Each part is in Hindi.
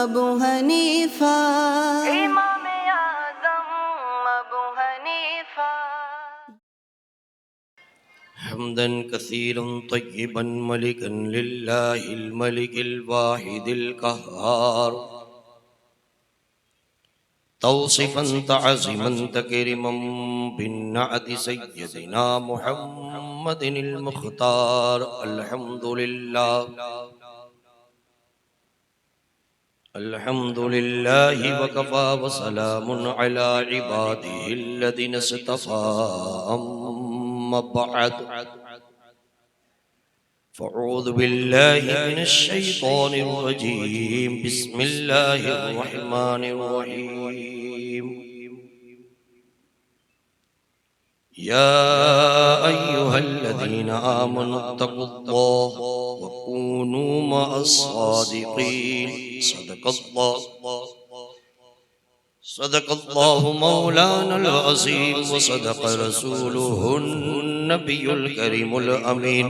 अबू हनीफा, इमाम आज़म अबू हनीफा। हम्दन कसीरन तय्यिबन मलिकन लिल्लाहिल मलिकिल वाहिदिल क़ह्हार तौसिफन तअज़ीमन तकरीमन बिन्नअति सय्यदिना मुहम्मदिनिल मुख्तार। अल्हम्दुलिल्लाह अल्हम्दुलिल्लाहि वकफ़ा व सलामुन अला इबादिहिल्लज़ीना इस्तफ़ा। अम्मा बअद फ़अऊज़ु बिल्लाहि मिनश शैतानिर रजीम। बिस्मिल्लाहिर रहमानिर रहीम। या अय्युहल्लज़ीना आमनुत्तक़ुल्लाह व कूनू मअस्सादिक़ीन। सदक़ल्लाहु मौलानल अज़ीम व सदक़ रसूलुहुन नबियुल करीमुल अमीन।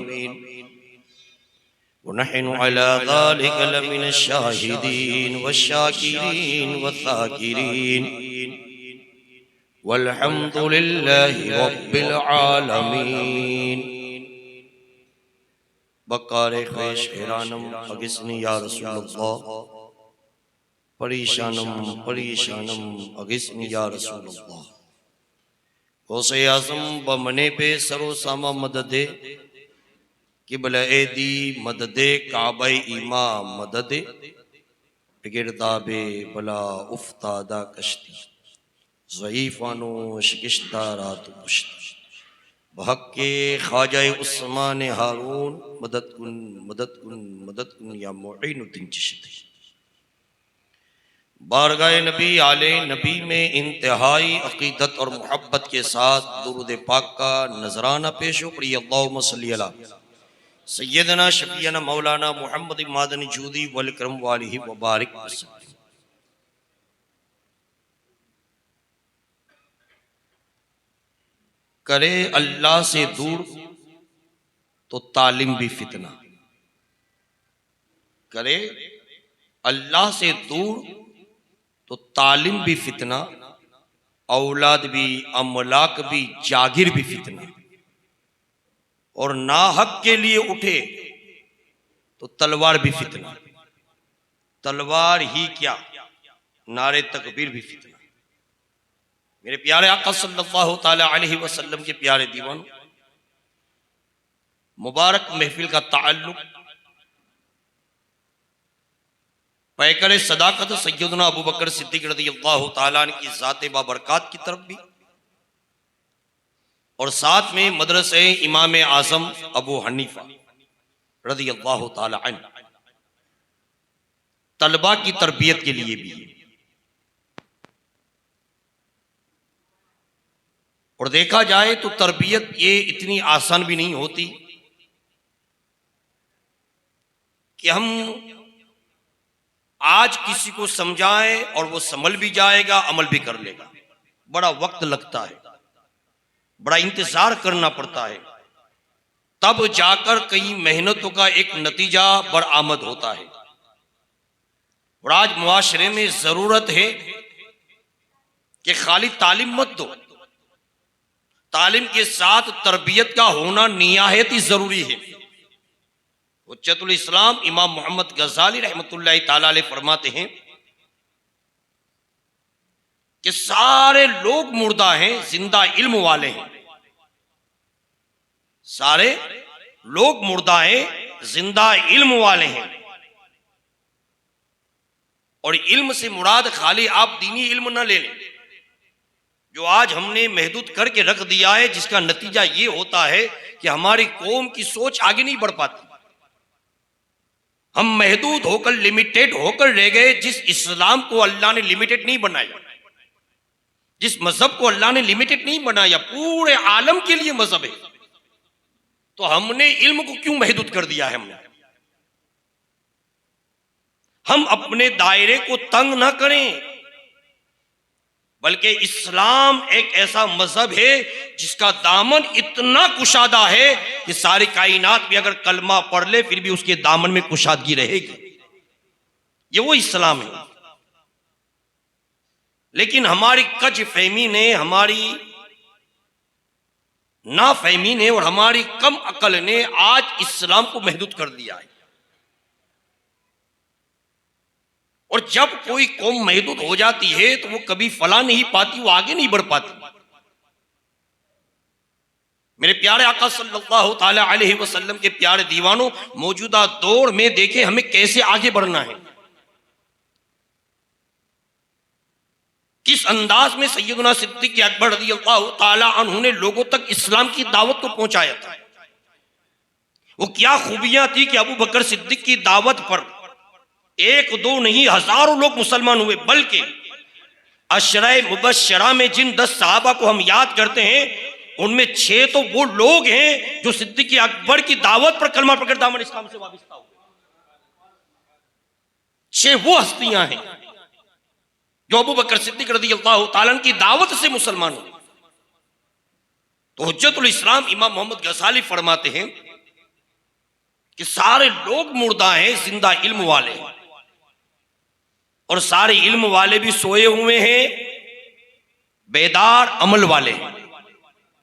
व नहनु अला ज़ालिका लमिनश शाहिदीन वश्शाकिरीन वज़ाकिरीन वल्हम्दुलिल्लाहि रब्बिल आलमीन। बकार ख़ैश हैरानम अगिस्नी या रसूलल्लाह, परेशानम परेशानम अगिस्नी या रसूलल्लाह। गौसे आज़म बमने पे सरो सामा मददे किबला एदी मददे काबे इमा मददे गिरदाबे बला उफ्तादा कश्ती ज़ईफ़ानो शिकस्ता रात पुश्ती बहक्के ख्वाजा उस्मान हारून मदद कुन मदद कुन मदद कुन या मुईनुद्दीन चिश्ती। बारगाह नबी आले नबी में इंतहाई अकीदत और मोहब्बत के साथ दुरूद पाक का नजराना पेश हो पड़ी। अल्लाहुम्मा सल्ली अला सय्यदना शफीना मौलाना मुहम्मद मादनी जूदी वल करम वालिहि व बारिक वसल्लम। करे अल्लाह से दूर तो तालिम भी फितना, करे अल्लाह से दूर तो तालिम भी फितना, औलाद भी अमलाक भी जागिर भी फितना, और नाहक के लिए उठे तो तलवार भी फितना। तलवार ही क्या, नारे तकबीर भी फितना। मेरे प्यारे आका सल्लल्लाहु ताला अलैहि वसल्लम के प्यारे दीवान, मुबारक महफिल का ताल्लुक पैकर सदाकत सैयदना अबू बकर सिद्दीक रज़ियल्लाहु ताला अन्हु की ज़ात बाबरकात की तरफ भी, और साथ में मदरसे इमाम आज़म अबू हनीफा रज़ियल्लाहु ताला अन्हु तलबा की तरबियत के लिए भी। और देखा जाए तो तरबियत ये इतनी आसान भी नहीं होती कि हम आज किसी को समझाएं और वो समझ भी जाएगा, अमल भी कर लेगा। बड़ा वक्त लगता है, बड़ा इंतजार करना पड़ता है, तब जाकर कई मेहनतों का एक नतीजा बरामद होता है। और आज मुआशरे में जरूरत है कि खाली तालीम मत दो, तालीम के साथ तरबियत का होना निहायत ही जरूरी है। हुज्जतुल इस्लाम इमाम मोहम्मद गज़ाली रहमतुल्लाहि ताला अलैह फरमाते हैं कि सारे लोग मुर्दा हैं, जिंदा इल्म वाले हैं। सारे लोग मुर्दा हैं, जिंदा इल्म वाले हैं। और इल्म से मुराद खाली आप दीनी इल्म ना ले लें, जो आज हमने महदूद करके रख दिया है, जिसका नतीजा ये होता है कि हमारी कौम की सोच आगे नहीं बढ़ पाती। हम महदूद होकर, लिमिटेड होकर रह गए। जिस इस्लाम को अल्लाह ने लिमिटेड नहीं बनाया, जिस मजहब को अल्लाह ने लिमिटेड नहीं बनाया, पूरे आलम के लिए मजहब है, तो हमने इल्म को क्यों महदूद कर दिया है? हम अपने दायरे को तंग ना करें, बल्कि इस्लाम एक ऐसा मजहब है जिसका दामन इतना कुशादा है कि सारी कायनात भी अगर कलमा पढ़ ले फिर भी उसके दामन में कुशादगी रहेगी। ये वो इस्लाम है। लेकिन हमारी कज फहमी ने, हमारी नाफहमी ने और हमारी कम अकल ने आज इस्लाम को महदूद कर दिया है। और जब कोई कौम महदूद हो जाती है तो वो कभी फला नहीं पाती, वो आगे नहीं बढ़ पाती। मेरे प्यारे आका सल्लल्लाहु ताला अलैहि वसल्लम के प्यारे दीवानों, मौजूदा दौर में देखें हमें कैसे आगे बढ़ना है, किस अंदाज में सैयदना सिद्दीक अकबर रज़ियल्लाहु ताला अन्हु ने लोगों तक इस्लाम की दावत को पहुंचाया था। वो क्या खूबियां थी कि अबू बकर सिद्दीक की दावत पर एक दो नहीं हजारों लोग मुसलमान हुए। बल्कि अशरा मुबश्शरा में जिन 10 सहाबा को हम याद करते हैं, उनमें 6 तो वो लोग हैं जो सिद्दीक अकबर की दावत पर कलमा पकड़ दामन इस्लाम से वाबस्ता हुए। 6 वो हस्तियां हैं जो अबू बकर सिद्दीक रज़ियल्लाहु ताला की दावत से मुसलमान हुए। तो हुज्जतुल इस्लाम इमाम मोहम्मद गज़ाली फरमाते हैं कि सारे लोग मुर्दा हैं, जिंदा इल्म वाले हैं, और सारे इल्म वाले भी सोए हुए हैं, बेदार अमल वाले हैं।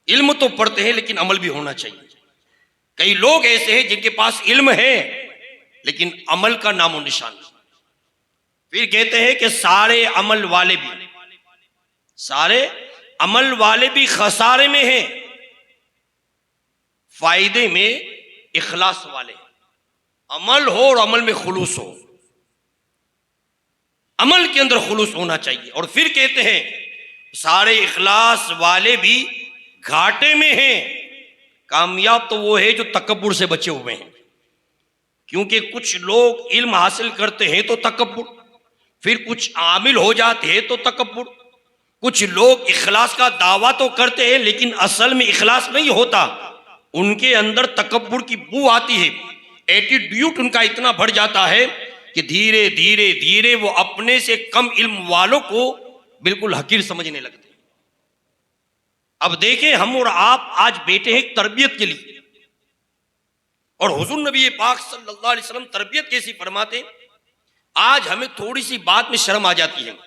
इल्म तो पढ़ते हैं लेकिन अमल भी होना चाहिए। कई लोग ऐसे हैं जिनके पास इल्म है लेकिन अमल का नामो निशान। फिर कहते हैं कि सारे अमल वाले भी खसारे में हैं, फायदे में इखलास वाले। अमल हो और अमल में खुलूस हो, अमल के अंदर खुलूस होना चाहिए। और फिर कहते हैं सारे इखलास वाले भी घाटे में हैं। कामयाब तो वो है जो तकब्बुर से बचे हुए हैं, क्योंकि कुछ लोग इल्म हासिल करते हैं तो तकब्बुर, फिर कुछ आमिल हो जाते हैं तो तकब्बुर, कुछ लोग इखलास का दावा तो करते हैं लेकिन असल में इखलास नहीं होता, उनके अंदर तकब्बुर की बू आती है। एटीट्यूड उनका इतना बढ़ जाता है कि धीरे धीरे धीरे वो अपने से कम इल्म वालों को बिल्कुल हकीर समझने लगते हैं। अब देखें, हम और आप आज बैठे हैं तरबियत के लिए, और हुजूर नबी पाक सल्लल्लाहु अलैहि वसल्लम तरबियत कैसी फरमाते। आज हमें थोड़ी सी बात में शर्म आ जाती है।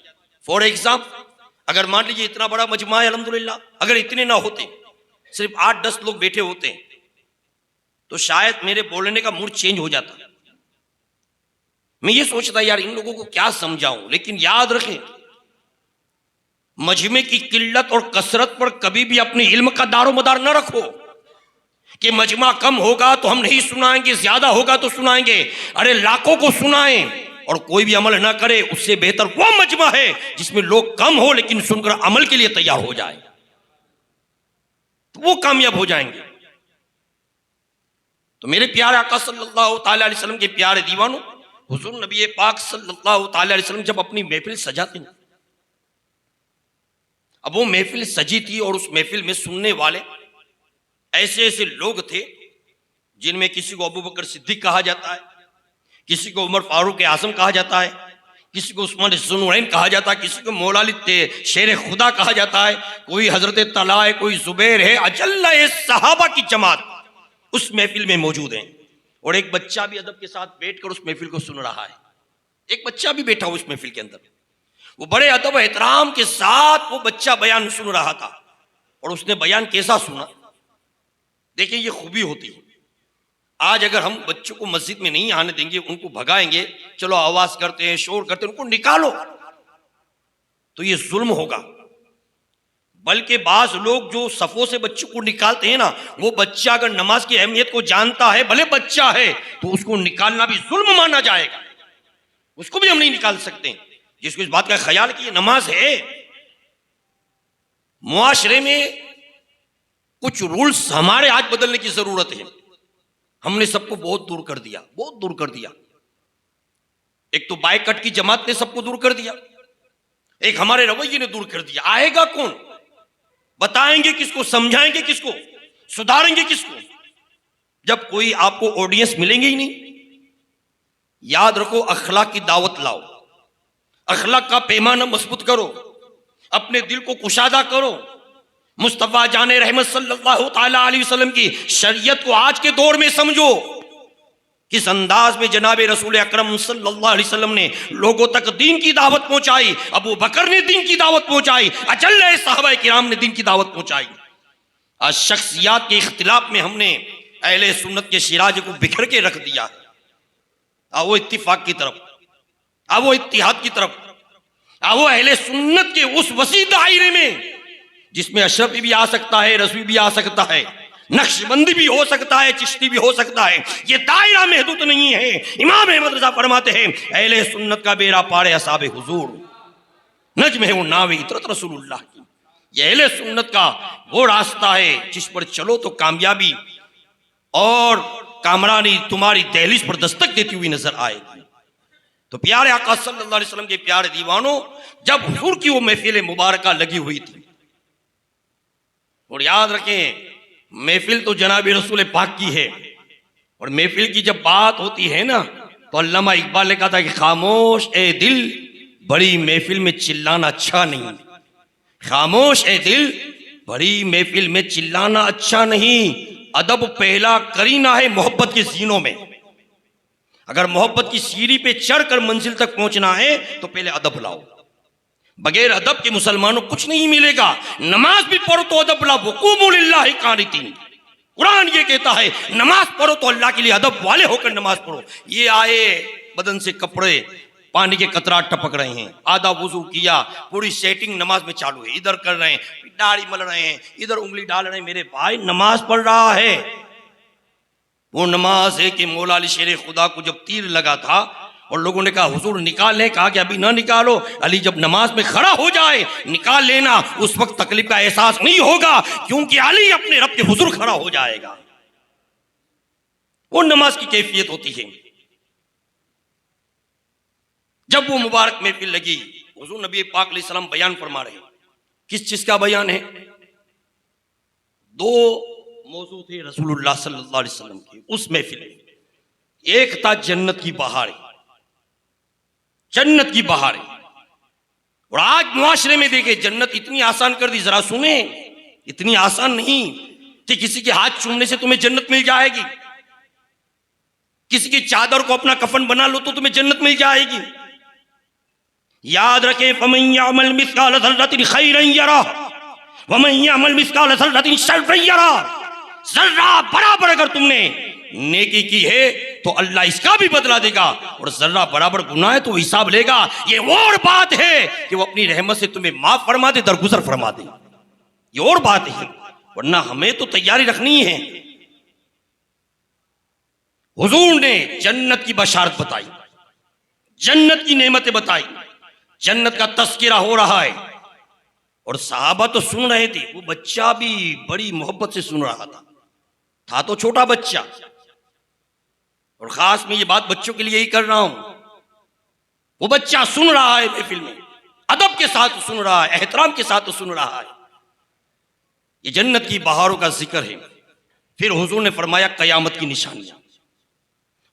फॉर एग्जाम्पल, अगर मान लीजिए इतना बड़ा मजमा है अल्हम्दुलिल्लाह, अगर इतने ना होते, सिर्फ 8-10 लोग बैठे होते हैं, तो शायद मेरे बोलने का मूड चेंज हो जाता। मैं ये सोचता यार इन लोगों को क्या समझाऊं। लेकिन याद रखें, मजमे की किल्लत और कसरत पर कभी भी अपने इल्म का दारो मदार न रखो कि मजमा कम होगा तो हम नहीं सुनाएंगे, ज्यादा होगा तो सुनाएंगे। अरे लाखों को सुनाएं और कोई भी अमल ना करे, उससे बेहतर वो मजमा है जिसमें लोग कम हो लेकिन सुनकर अमल के लिए तैयार हो जाए, तो वो कामयाब हो जाएंगे। तो मेरे प्यारे आका सल्लल्लाहु ताला अलैहि वसल्लम के प्यारे दीवानों, हुजूर नबी पाक सल्लल्लाहु ताला अलैहि वसल्लम जब अपनी महफिल सजाते हैं, अब वो महफिल सजी थी और उस महफिल में सुनने वाले ऐसे ऐसे लोग थे जिनमें किसी को अबू बकर सिद्दीक कहा जाता है, किसी को उमर फारूक आजम कहा जाता है, किसी को उस्मान ज़ुन्नूरैन कहा जाता है, किसी को मौला अली शेर खुदा कहा जाता है, कोई हजरत तला है, कोई जुबैर है। अजल्ला सहाबा की जमात उस महफिल में मौजूद है, और एक बच्चा भी अदब के साथ बैठकर उस महफिल को सुन रहा है। एक बच्चा भी बैठा हुआ उस महफिल के अंदर, वो बड़े अदब एहतराम के साथ वो बच्चा बयान सुन रहा था। और उसने बयान कैसा सुना, देखिए ये खूबी होती है। आज अगर हम बच्चों को मस्जिद में नहीं आने देंगे, उनको भगाएंगे, चलो आवाज करते हैं, शोर करते हैं, उनको निकालो, तो ये जुल्म होगा। बल्कि बाज लोग जो सफों से बच्चों को निकालते हैं ना, वो बच्चा अगर नमाज की अहमियत को जानता है, भले बच्चा है, तो उसको निकालना भी जुल्म माना जाएगा, उसको भी हम नहीं निकाल सकते। जिसको इस बात का ख्याल कि ये नमाज है। मुआशरे में कुछ रूल्स हमारे आज बदलने की जरूरत है। हमने सबको बहुत दूर कर दिया, बहुत दूर कर दिया। एक तो बायकट की जमात ने सबको दूर कर दिया, एक हमारे रवैये ने दूर कर दिया। आएगा कौन? बताएंगे किसको? समझाएंगे किसको? सुधारेंगे किसको? जब कोई आपको ऑडियंस मिलेंगे ही नहीं। याद रखो, अखलाक की दावत लाओ, अखलाक का पैमाना मजबूत करो, अपने दिल को कुशादा करो। मुस्तफा जाने रहमत सल्लल्लाहु ताला अलैहि वसल्लम की शरीयत को आज के दौर में समझो, किस अंदाज में जनाब रसूल अकरम सल्लल्लाहु अलैहि वसल्लम ने लोगों तक दीन की दावत पहुंचाई। अबू बकर ने दीन की दावत पहुंचाई, अजल्ले सहाबा किराम ने दीन की दावत पहुंचाई। आज शख्सियात के इख्तिलाफ में हमने अहले सुन्नत के शिराज को बिखर के रख दिया। अब वो इत्तिफाक की तरफ, अब वो इत्तिहाद की तरफ, अब वो अहले सुन्नत के उस वसी दायरे में जिसमें अशरफी भी आ सकता है, रज़वी भी आ सकता है, नक्शबंदी भी हो सकता है, चिश्ती भी हो सकता है। ये दायरा महदूद नहीं है। इमाम अहमद रज़ा फरमाते हैं अहले सुन्नत का बेड़ा पारे असाबे हुजूर, नज्म है वो नावे इतरत रसूलुल्लाह की। ये अहले सुन्नत का वो रास्ता है जिस पर चलो तो कामयाबी और कामरानी तुम्हारी दहलीज पर दस्तक देती हुई नजर आएगी। तो प्यारे आका सल्लल्लाहु अलैहि वसल्लम के प्यारे दीवानों, जब हुजूर की वो महफिल मुबारक लगी हुई थी, और याद रखें महफिल तो जनाब रसूल पाक की है, और महफिल की जब बात होती है ना तो अल्लामा इकबाल ने कहा था कि खामोश ए दिल, बड़ी महफिल में चिल्लाना अच्छा नहीं। खामोश ए दिल, बड़ी महफिल में चिल्लाना अच्छा नहीं। अदब पहला करीना है मोहब्बत के जीनों में। अगर मोहब्बत की सीढ़ी पे चढ़कर मंजिल तक पहुंचना है तो पहले अदब लाओ। बगैर अदब के मुसलमानों कुछ नहीं मिलेगा। नमाज भी पढ़ो तो अदब लाओ, वक़ूमू लिल्लाहि क़ानितीन। कुरान ये कहता है नमाज पढ़ो तो अल्लाह के लिए अदब वाले होकर नमाज पढ़ो। ये आए बदन से कपड़े पानी के कतरात टपक रहे हैं, आधा वुजू किया, पूरी सेटिंग नमाज में चालू है, इधर कर रहे हैं, दाढ़ी मल रहे हैं, इधर उंगली डाल रहे हैं। मेरे भाई नमाज पढ़ रहा है। वो नमाज है कि मौला अली शेर खुदा को जब तीर लगा था और लोगों ने कहा हुजूर निकाल लें, कहा कि अभी ना निकालो, अली जब नमाज में खड़ा हो जाए निकाल लेना, उस वक्त तकलीफ का एहसास नहीं होगा क्योंकि अली अपने रब के हुजूर खड़ा हो जाएगा। वो नमाज की कैफियत होती है। जब वो मुबारक महफिल लगी, हुजूर नबी पाक अलैहिस्सलाम बयान फरमा रहे हैं। किस चीज का बयान है? दो मौजू थे रसूलुल्लाह सल्लल्लाहु अलैहि वसल्लम के उस महफिल में। एक था जन्नत की बहारें, जन्नत की बहारें। और आज मुआशरे में देखे जन्नत इतनी आसान कर दी, जरा सुने, इतनी आसान नहीं कि किसी के हाथ चूमने से तुम्हें जन्नत मिल जाएगी, किसी की चादर को अपना कफन बना लो तो तुम्हें जन्नत मिल जाएगी। याद रखें फमन यअमल मिस्काल ज़र्रतिन खैरन यरा वमन यअमल मिस्काल ज़र्रतिन शर्रन यरा। जर्रा बराबर अगर तुमने नेकी की है तो अल्लाह इसका भी बदला देगा, और जर्रा बराबर गुनाह है तो हिसाब लेगा। ये और बात है कि वो अपनी रहमत से तुम्हें माफ फरमा दे, दरगुजर फरमा दे, ये और बात है। वरना हमें तो तैयारी रखनी है। हुजूर ने जन्नत की बशारत बताई, जन्नत की नेमतें बताई, जन्नत का तस्किरा हो रहा है, और सहाबा तो सुन रहे थे। वो बच्चा भी बड़ी मोहब्बत से सुन रहा था तो छोटा बच्चा। और खास मैं ये बात बच्चों के लिए ही कर रहा हूं। वो बच्चा सुन रहा है महफिल में, अदब के साथ सुन रहा है, एहतराम के साथ सुन रहा है। ये जन्नत की बहारों का जिक्र है। फिर हुजूर ने फरमाया कयामत की निशानियां,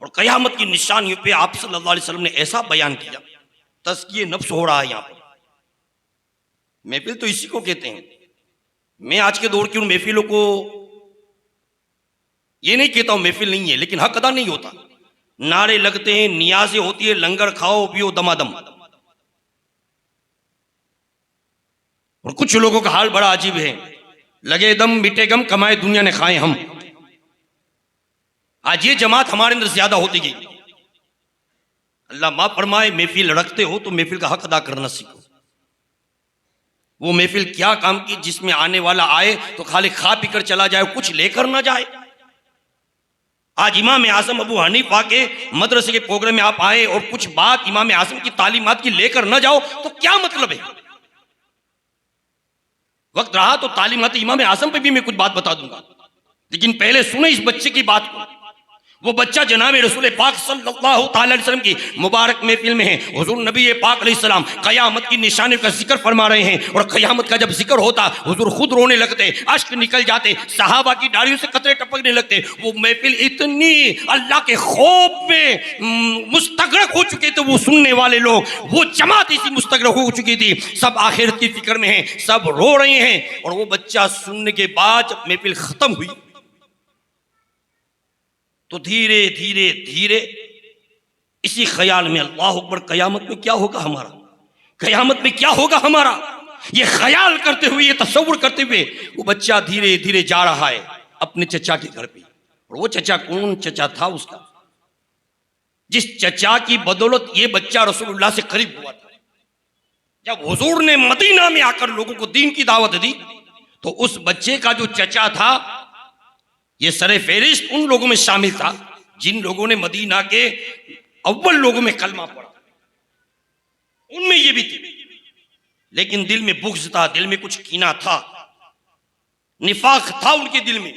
और कयामत की निशानियों पे आप सल्लल्लाहु अलैहि वसल्लम ने ऐसा बयान किया, तज़किये नफ्स हो रहा है यहां पर। महफिल तो इसी को कहते हैं। मैं आज के दौर की उन महफिलों को ये नहीं कहता हूं महफिल नहीं है, लेकिन हक अदा नहीं होता। नारे लगते हैं, नियाज़ें होती है, लंगर खाओ पियो दमादम। और कुछ लोगों का हाल बड़ा अजीब है, लगे दम मिटे गम कमाए दुनिया ने खाए हम। आज ये जमात हमारे अंदर ज्यादा होती गई। अल्लाह माफ फरमाए, महफिल रखते हो तो महफिल का हक अदा करना सीखो। वो महफिल क्या काम की जिसमें आने वाला आए तो खाली खा पीकर चला जाए, कुछ लेकर ना जाए। आज इमाम आज़म अबू हनीफा के मदरसे के प्रोग्राम में आप आए और कुछ बात इमाम आज़म की तालीमात की लेकर ना जाओ तो क्या मतलब है? वक्त रहा तो तालीमात इमाम आज़म पे भी मैं कुछ बात बता दूंगा, लेकिन पहले सुने इस बच्चे की बात को। वो बच्चा जनाब रसूल पाक सल्लल्लाहु अलैहि वसल्लम की मुबारक महफिल में है। हुजूर नबी पाक अलैहिस्सलाम कयामत की निशानियों का जिक्र फरमा रहे हैं, और कयामत का जब जिक्र होता हुजूर खुद रोने लगते, अश्क निकल जाते, सहाबा की दाढ़ियों से कतरे टपकने लगते। वो महफिल इतनी अल्लाह के खौफ में मुस्तगरक हो चुके थे, वो सुनने वाले लोग, वो जमात इसी मुस्तगरक हो चुकी थी। सब आखिरत की फिक्र में है, सब रो रहे हैं। और वो बच्चा सुनने के बाद जब महफिल खत्म हुई तो धीरे धीरे धीरे इसी ख्याल में, अल्लाह अकबर, कयामत में क्या होगा हमारा, कयामत में क्या होगा हमारा, ये ख्याल करते हुए, ये तस्वुर करते हुए वो बच्चा धीरे धीरे जा रहा है अपने चचा के घर पे। और वो चचा कौन चचा था उसका, जिस चचा की बदौलत ये बच्चा रसूलुल्लाह से करीब हुआ था। जब हुजूर ने मदीना में आकर लोगों को दीन की दावत दी तो उस बच्चे का जो चचा था, ये सरे फेरिस्त उन लोगों में शामिल था जिन लोगों ने मदीना के अव्वल लोगों में कलमा पढ़ा, उनमें ये भी थी। लेकिन दिल में बुग़्ज़ था, दिल में कुछ कीना था, निफाक था उनके दिल में।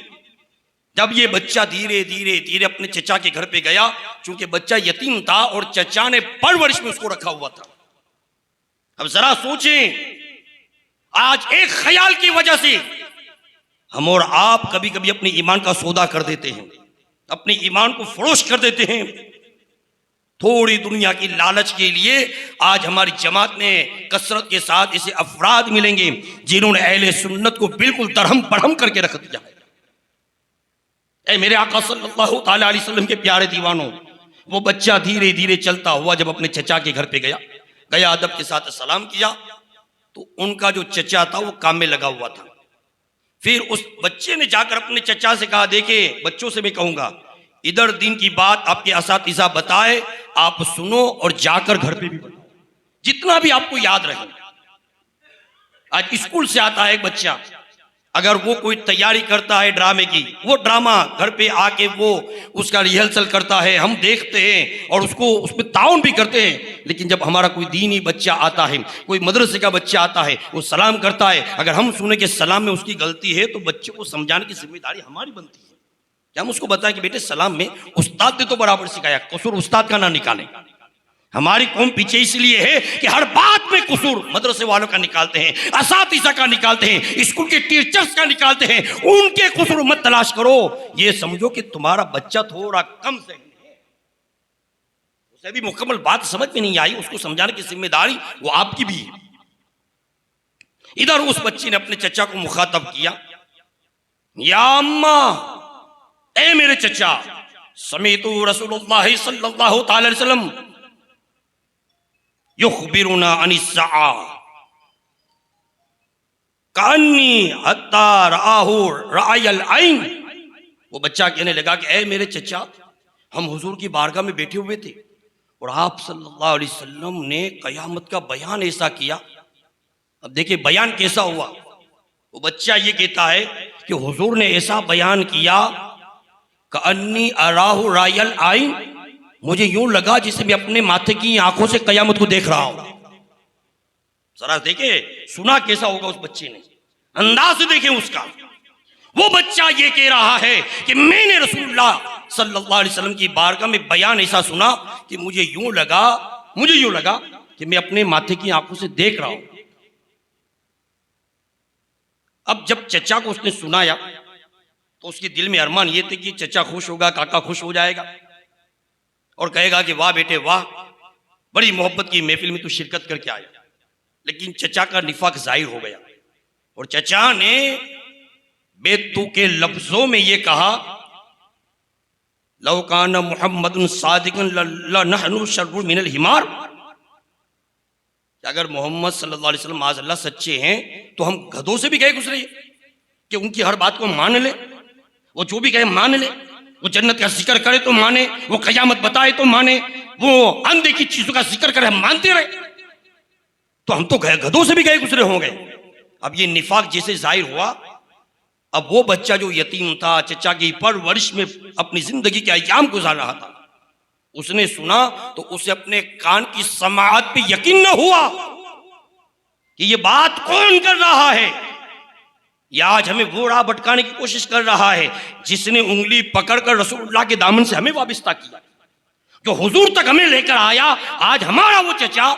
जब ये बच्चा धीरे धीरे धीरे अपने चचा के घर पे गया, चूंकि बच्चा यतीम था और चचा ने परवरिश में उसको रखा हुआ था। अब जरा सोचें, आज एक ख्याल की वजह से हम और आप कभी कभी अपने ईमान का सौदा कर देते हैं, अपने ईमान को फरोश कर देते हैं थोड़ी दुनिया की लालच के लिए। आज हमारी जमात में कसरत के साथ ऐसे अफराद मिलेंगे जिन्होंने अहले सुन्नत को बिल्कुल दरहम बरहम करके रख दिया है। ऐ मेरे आका सल्लल्लाहु ताला अलैहि वसल्लम के प्यारे दीवानों, वो बच्चा धीरे धीरे चलता हुआ जब अपने चचा के घर पे गया, अदब के साथ सलाम किया तो उनका जो चचा था वो काम में लगा हुआ था। फिर उस बच्चे ने जाकर अपने चचा से कहा, देखे बच्चों से मैं कहूंगा, इधर दीन की बात आपके असातिज़ा बताए, आप सुनो और जाकर घर पे भी बताओ, जितना भी आपको याद रहे। आज स्कूल से आता है एक बच्चा, अगर वो कोई तैयारी करता है ड्रामे की, वो ड्रामा घर पे आके वो उसका रिहर्सल करता है, हम देखते हैं और उसको उसमें ताउन भी करते हैं। लेकिन जब हमारा कोई दीनी बच्चा आता है, कोई मदरसे का बच्चा आता है, वो सलाम करता है, अगर हम सुने कि सलाम में उसकी गलती है तो बच्चे को समझाने की जिम्मेदारी हमारी बनती है कि हम उसको बताएं कि बेटे सलाम में उस्ताद ने तो बराबर सिखाया, कसूर उस्ताद का ना निकालें। हमारी कौम पीछे इसलिए है कि हर बात में कसूर मदरसे वालों का निकालते हैं, असातिज़ा का निकालते हैं, स्कूल के टीचर्स का निकालते हैं। उनके कसूर मत तलाश करो, ये समझो कि तुम्हारा बच्चा थोड़ा कम सही है, उसे भी मुकम्मल बात समझ में नहीं आई, उसको समझाने की जिम्मेदारी वो आपकी भी है। इधर उस बच्ची ने अपने चचा को मुखातब किया, या अम्मा, ए मेरे चचा, समीतु रसूलुल्लाह सल्लल्लाहु अलैहि वसल्लम युखबिरुना अनिस्सा कान्नी हत्ता राहु रायल आइन। वो बच्चा कहने लगा कि ए मेरे चचा, हम हुजूर की बारगाह में बैठे हुए थे और आप सल्लल्लाहु अलैहि वसल्लम ने कयामत का बयान ऐसा किया। अब देखिए बयान कैसा हुआ। वो बच्चा ये कहता है कि हुजूर ने ऐसा बयान किया, कान्नी अराहु रायल आइन, मुझे यूं लगा जिसे मैं अपने माथे की आंखों से कयामत को देख रहा हूं। जरा देखे सुना कैसा होगा उस बच्चे ने, अंदाज देखें उसका। वो बच्चा ये कह रहा है कि मैंने रसूलुल्लाह सल्लल्लाहु अलैहि वसल्लम की बारगाह में बयान ऐसा सुना कि मुझे यूं लगा कि मैं अपने माथे की आंखों से देख रहा हूं। अब जब चचा को उसने सुनाया तो उसके दिल में अरमान ये थे कि चचा खुश होगा, काका खुश हो जाएगा और कहेगा कि वाह बेटे वाह, बड़ी मोहब्बत की महफिल में तू शिरकत करके आया। लेकिन चचा का निफाक जाहिर हो गया और चचा ने बेतू के लफ्जों में यह कहा, लौ काना मुहम्मदुन सादिकन लनहनु शर्रुन मिनल हिमार, अगर मोहम्मद सल्लल्लाहु अलैहि वसल्लम माज़अल्लाह सच्चे हैं तो हम गधों से भी गए गुजरे कि उनकी हर बात को मान ले, वो जो भी कहे मान ले, वो जन्नत का जिक्र करे तो माने, वो कयामत बताए तो माने, वो अनदेखी चीजों का जिक्र करे हम मानते रहे, तो हम तो गधों से भी गए गुजरे होंगे। अब ये निफाक जैसे जाहिर हुआ, अब वो बच्चा जो यतीम था, चचा की परवरिश में अपनी जिंदगी के अयाम गुजार रहा था, उसने सुना तो उसे अपने कान की समाअत पे यकीन न हुआ कि ये बात कौन कर रहा है। या आज हमें वो राह भटकाने की कोशिश कर रहा है जिसने उंगली पकड़कर रसूलुल्लाह के दामन से हमें वाबिस्ता किया, जो हुजूर तक हमें लेकर आया। आज हमारा वो चचा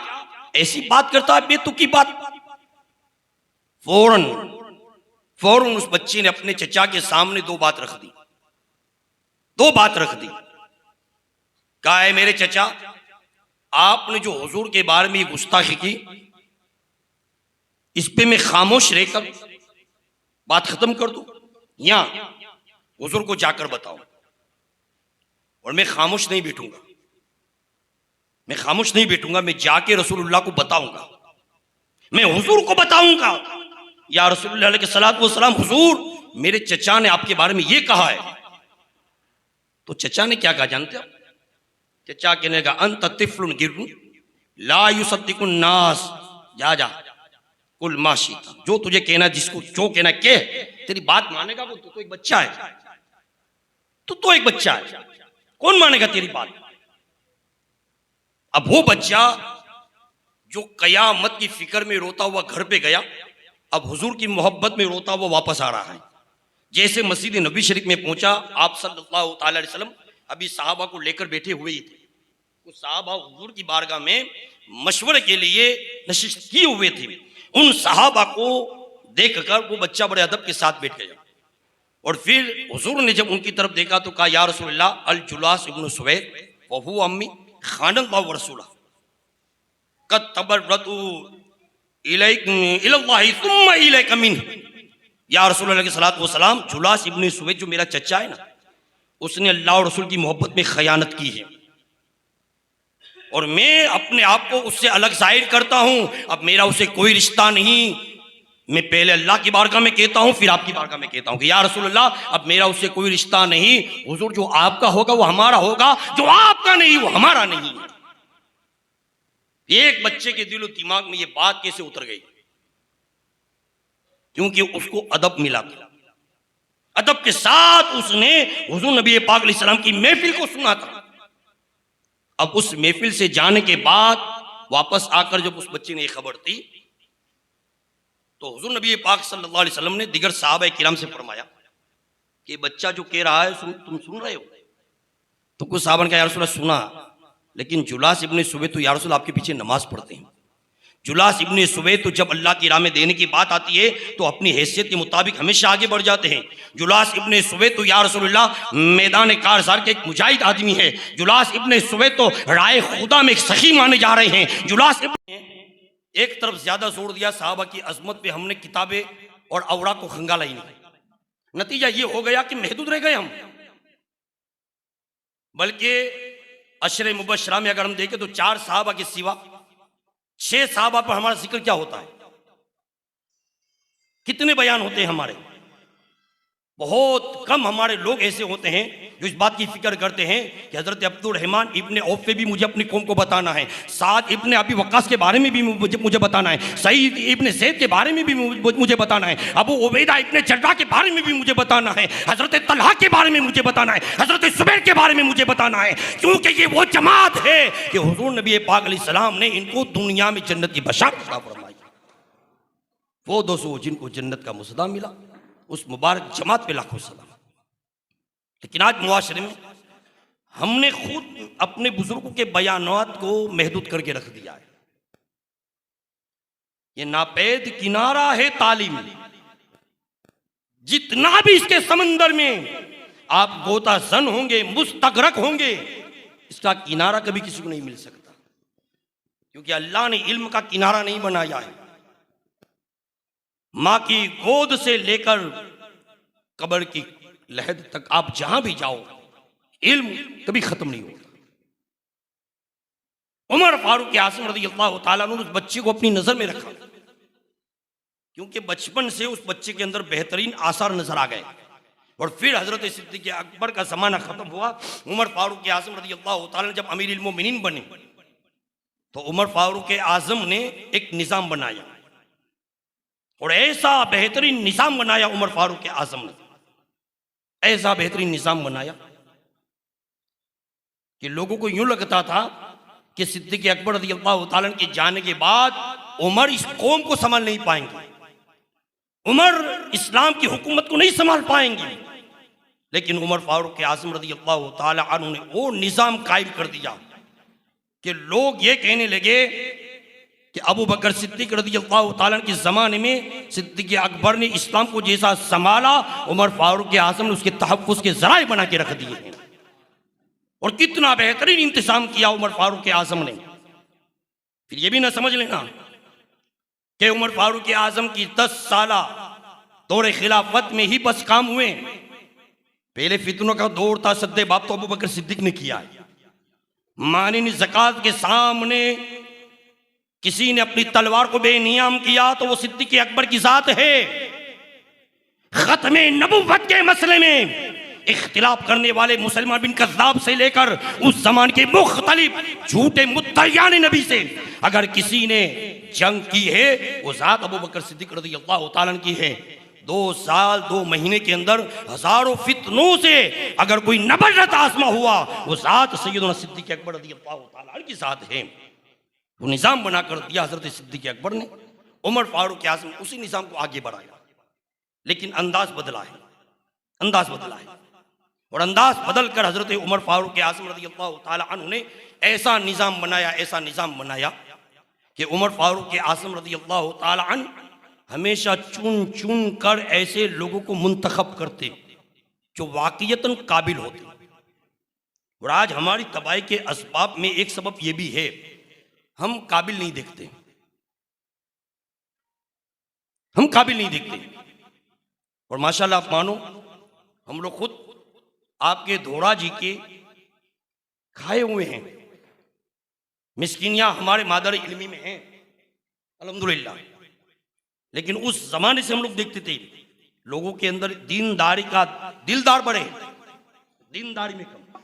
ऐसी बात करता है, बेतुकी बात। फौरन उस बच्चे ने अपने चचा के सामने दो बात रख दी। कहा है मेरे चचा, आपने जो हुजूर के बारे में गुस्ताखी की, इस पे मैं खामोश रहकर बात खत्म कर दूं या हुजूर को जाकर बताऊं? और मैं खामोश नहीं बैठूंगा, मैं खामोश नहीं बैठूंगा, मैं जाके रसूलुल्लाह को बताऊंगा, मैं हुजूर को बताऊंगा, या रसूलुल्लाह अलैहिस्सलातु वस्सलाम, हुजूर मेरे चचा ने आपके बारे में ये कहा है। तो चचा ने क्या कहा जानते हो? चचा कहने लगा, अंत तिफ्लुन गिरनु ला युसद्दिकुन नास, जा जा कुल माशी, जो तुझे कहना, जिसको जो कहना के, तेरी बात मानेगा वो? तो एक बच्चा है, तो एक बच्चा है, कौन मानेगा तेरी बात? अब वो बच्चा जो कयामत की फिक्र में रोता हुआ घर पे गया, अब हुजूर की मोहब्बत में रोता हुआ वापस आ रहा है। जैसे मस्जिद नबी शरीफ में पहुंचा, आप सल्लल्लाहु अलैहि वसल्लम अभी साहबा को लेकर बैठे हुए ही थे। कुछ साहबा हुजूर की बारगाह में मशवरे के लिए नशिस्त किए हुए थे। उन साहबा को देखकर वो बच्चा बड़े अदब के साथ बैठ गया, और फिर हुजूर ने जब उनकी तरफ देखा तो कहा, या रसूलल्लाह, अल जुलास इब्न सुवैद व हुवा अम्मी खानल्लाहु व रसूला कद तबर्रतु इलैहि सुम्मा इलैका मिन। या रसूलुल्लाह के सलात व सलाम, जुलास इब्न सुवैद जो मेरा चचा है ना, उसने अल्लाह और रसूल की मोहब्बत में खयानत की है, और मैं अपने आप को उससे अलग जाहिर करता हूं। अब मेरा उससे कोई रिश्ता नहीं। मैं पहले अल्लाह की बारगाह में कहता हूं, फिर आपकी बारगाह में कहता हूं कि या रसूलुल्लाह, अब मेरा उससे कोई रिश्ता नहीं। हुजूर, जो आपका होगा वो हमारा होगा, जो आपका नहीं वो हमारा नहीं। एक बच्चे के दिलो दिमाग में ये बात कैसे उतर गई? क्योंकि उसको अदब मिला था, अदब के साथ उसने हुजूर नबी पाक अलैहि सलाम की महफिल को सुना था। अब उस महफिल से जाने के बाद वापस आकर जब उस बच्चे ने ये खबर दी, तो हुजूर नबी पाक सल्लल्लाहु अलैहि वसल्लम ने दिगर सहाबा किराम से फरमाया कि बच्चा जो कह रहा है तुम सुन रहे हो? तो कुछ सहाबा ने कहा, या रसूलल्लाह सुना, लेकिन जुलास इब्न सुवैद तो या रसूलल्लाह आपके पीछे नमाज पढ़ते हैं। जुलास इब्न सुवैद तो जब अल्लाह की राह में देने की बात आती है तो अपनी हैसियत के मुताबिक हमेशा आगे बढ़ जाते हैं। जुलास इब्न सुवैद तो या रसूलल्लाह मैदान कारजार के एक मुजाहिद आदमी है। जुलास इब्न सुवैद तो राय खुदा में एक सखी माने जा रहे हैं। जुलास इब्न एक तरफ ज्यादा जोर दिया साहबा की अजमत पे, हमने किताबें और औराक को खंगाला ही नहीं। नतीजा ये हो गया कि महदूद रह गए हम। बल्कि अशरे मुबशरा में अगर हम देखें तो 4 साहबा के सिवा 6 साहबा पर हमारा जिक्र क्या होता है? कितने बयान होते हैं हमारे? बहुत कम हमारे लोग ऐसे होते हैं जो इस बात की फिक्र करते हैं कि हजरत अब्दुल रहमान इब्ने औफ पे भी मुझे अपनी कौम को बताना है, साद इब्ने अबी वक्कास के बारे में भी मुझे बताना है, सईद इब्ने ज़ैद के बारे में भी मुझे बताना है, अबू उबैदा इब्ने जर्राह के बारे में भी मुझे बताना है, हजरत तलहा के बारे में मुझे बताना है, हजरत जुबैर के बारे में मुझे बताना है। क्योंकि ये वो जमात है कि हुजूर नबी पाक अलैहिस्सलाम ने इनको दुनिया में जन्नत की बशारत फरमाई। वो दोस्तों जिनको जन्नत का मुसद्दा मिला, उस मुबारक जमात पे लाखों सलाम। लेकिन आज मुआशरे में हमने खुद अपने बुजुर्गों के बयानात को महदूद करके रख दिया है। ये नापैद किनारा है तालीम। जितना भी इसके समंदर में आप गोता जन होंगे, मुस्तगरक होंगे, इसका किनारा कभी किसी को नहीं मिल सकता, क्योंकि अल्लाह ने इल्म का किनारा नहीं बनाया है। मां की गोद से लेकर कब्र की लहद तक आप जहां भी जाओ, इल्म कभी खत्म नहीं होता। उमर फारूक आज़म रज़ियल्लाहु ताला अन्हु उस बच्चे को अपनी नजर में रखा, क्योंकि बचपन से उस बच्चे के अंदर बेहतरीन आसार नजर आ गए। और फिर हजरत सिद्दीक़ अकबर का जमाना खत्म हुआ। उमर फारूक आज़म रज़ियल्लाहु ताला जब अमीरुल मोमिनीन बने तो उमर फारूक आज़म ने एक निज़ाम बनाया, और ऐसा बेहतरीन निज़ाम बनाया उमर फारूक आज़म ने, ऐसा बेहतरीन निज़ाम बनाया कि लोगों को यूं लगता था कि सिद्दीक़ अकबर रज़ियल्लाहु ताला के जाने के बाद उमर इस कौम को संभाल नहीं पाएंगे, उमर इस्लाम की हुकूमत को नहीं संभाल पाएंगे। लेकिन उमर फारूक आज़म रज़ियल्लाहु ताला अन्हु ने वो निज़ाम कायम कर दिया कि लोग ये कहने लगे कि अबू बकर सिद्दीक रज़ियल्लाहु ताला के ज़माने में सिद्दीक़ अकबर ने इस्लाम को जैसा संभाला, उमर फारूक आज़म ने उसके तहफ़्फ़ुज़ के ज़राए बना के रख दिए हैं। और कितना बेहतरीन इंतज़ाम किया उमर फारूक आज़म ने। फिर ये भी ना समझ लेना कि उमर फारूक आज़म की 10 साला दौरे खिलाफत में ही बस काम हुए। पहले फितनों का दौर था, सद्दे बाप तो अबू बकर सिद्दीक ने किया है। मानी ज़कात के सामने किसी ने अपनी तलवार को बेनियाम किया तो वो सिद्दीक अकबर की जात है। खत्मे नबुव्वत के मसले में इख्तिलाफ करने वाले मुसलमान बिन कज़्ज़ाब से लेकर उस जमान के मुख्तलिफ झूठे मुद्दईयान नबी से अगर किसी ने जंग की है वो जात अबू बकर सिद्दीक रज़ियल्लाहु ताला अन्हु की है। 2 साल 2 महीने के अंदर हजारों फितनों से अगर कोई नबरत आसमा हुआ वो जात सैयदना सिद्दीक अकबर रज़ियल्लाहु ताला अन्हु की जात है। वो निज़ाम बना कर दिया हजरत सिद्दीक अकबर ने। उमर फारूक आज़म उसी निज़ाम को आगे बढ़ाया, लेकिन अंदाज बदला है, अंदाज बदला है। और अंदाज बदल कर हजरत उमर फारूक आज़म रज़ियल्लाहु ताला अन्हु ने ऐसा निज़ाम बनाया, ऐसा निज़ाम बनाया कि उमर फारूक आज़म रज़ियल्लाहु ताला अन्हु हमेशा चुन चुन कर ऐसे लोगों को मुंतखब करते जो वाक़ियतन काबिल होते। और आज हमारी तबाही के असबाब में एक सबब यह भी है, हम काबिल नहीं देखते, हम काबिल नहीं देखते। और माशाल्लाह आप मानो हम लोग खुद आपके धोड़ा जी के खाए हुए हैं, मिस्किनियां हमारे मादर इल्मी में हैं अल्हम्दुलिल्लाह। लेकिन उस जमाने से हम लोग देखते थे लोगों के अंदर दीनदारी का दिलदार बढ़े, दीनदारी में कम।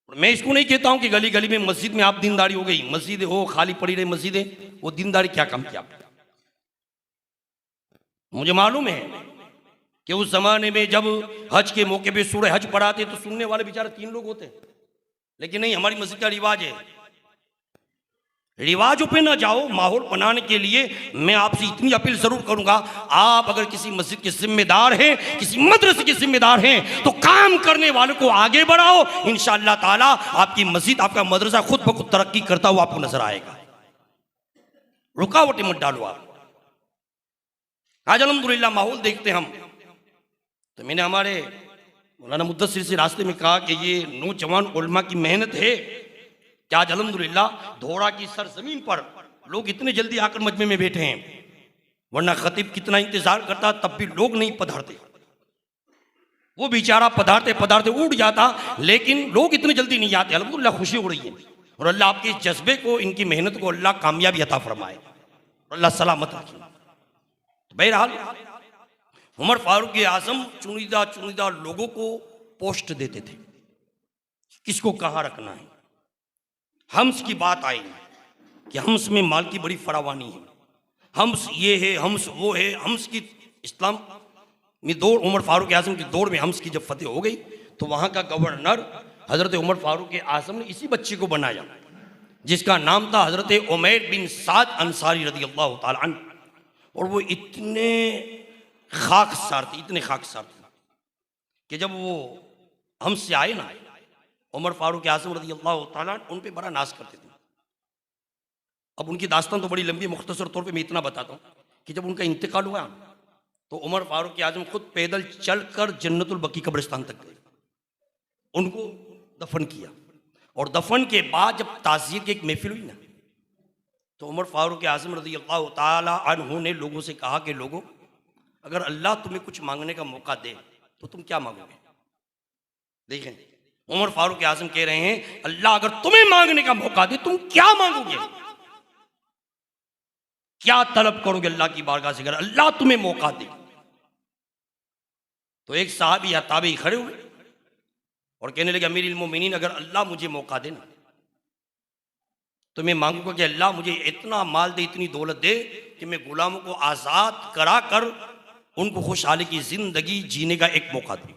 और मैं इसको नहीं कहता हूं कि गली गली में मस्जिद में आप दीनदारी हो गई, मस्जिद हो खाली पड़ी रही मस्जिदें, वो दीनदारी क्या काम किया। मुझे मालूम है कि उस जमाने में जब हज के मौके पे सूरह हज पढ़ाते तो सुनने वाले बेचारे 3 लोग होते, लेकिन नहीं, हमारी मस्जिद का रिवाज है। रिवाजों पे ना जाओ, माहौल बनाने के लिए मैं आपसे इतनी अपील जरूर करूंगा, आप अगर किसी मस्जिद के जिम्मेदार हैं, किसी मदरसे के जिम्मेदार हैं, तो काम करने वालों को आगे बढ़ाओ। इंशाअल्लाह ताला आपकी मस्जिद, आपका मदरसा खुद ब खुद तरक्की करता हुआ आपको नजर आएगा। रुकावटें मत डालो आप। आज अल्हम्दुलिल्लाह माहौल देखते हम, तो मैंने हमारे मौलाना मुद्दस्सिर से रास्ते में कहा कि ये नौजवान उलमा की मेहनत है कि आज अल्हम्दुलिल्लाह धोड़ा की सरजमीन पर लोग इतने जल्दी आकर मजमे में बैठे हैं, वरना खतीब कितना इंतजार करता तब भी लोग नहीं पधारते। वो बेचारा पधारते पधारते उठ जाता, लेकिन लोग इतने जल्दी नहीं आते। अल्हम्दुलिल्लाह खुशी हो रही है, और अल्लाह आपके इस जज्बे को, इनकी मेहनत को अल्लाह कामयाबी अता फरमाए और अल्लाह सलामत रखे। तो बहरहाल उमर फारूक आज़म चुनिंदा चुनिंदा लोगों को पोस्ट देते थे, किसको कहाँ रखना है। हम्स की बात आई कि हम्स में माल की बड़ी फरावानी है, हम्स ये है, हम्स वो है। हम्स की इस्लाम में दौर, उमर फारूक आज़म के दौर में हम्स की जब फतेह हो गई तो वहाँ का गवर्नर हज़रत उमर फारूक आज़म ने इसी बच्चे को बनाया, जिसका नाम था हज़रत उमैर बिन साद अंसारी रज़ियल्लाहु ताला अन्हु। और वो इतने खाकसार थे, इतने खाकसार थे कि जब वो हमसे आए ना, उमर फारूक आज़म रज़ियल्लाहु ताला उन पे बड़ा नाज करते थे। अब उनकी दास्तान तो बड़ी लंबी, मुख्तसर तौर पे मैं इतना बताता हूँ कि जब उनका इंतकाल हुआ तो उमर फारूक आज़म खुद पैदल चलकर जन्नतुल बकी कब्रिस्तान तक गए, उनको दफन किया। और दफन के बाद जब ताज़ियत की एक महफिल हुई ना, तो उमर फारूक आज़म रज़ियल्लाहु ताला अन्हु ने लोगों से कहा कि लोगों, अगर अल्लाह तुम्हें कुछ मांगने का मौका दे तो तुम क्या मांगोगे। देखें, उमर फारूक आज़म कह रहे हैं अल्लाह अगर तुम्हें मांगने का मौका दे तुम क्या मांगोगे, क्या तलब करोगे अल्लाह की बारगाह से अगर अल्लाह तुम्हें मौका दे। तो एक साहबी या ताबी खड़े हुए और कहने लगे अमीरुल मोमिनीन, अगर अल्लाह मुझे मौका दे ना तो मैं मांगूंगा कि अल्लाह मुझे इतना माल दे, इतनी दौलत दे कि मैं गुलामों को आज़ाद करा कर उनको खुशहाली की जिंदगी जीने का एक मौका दे।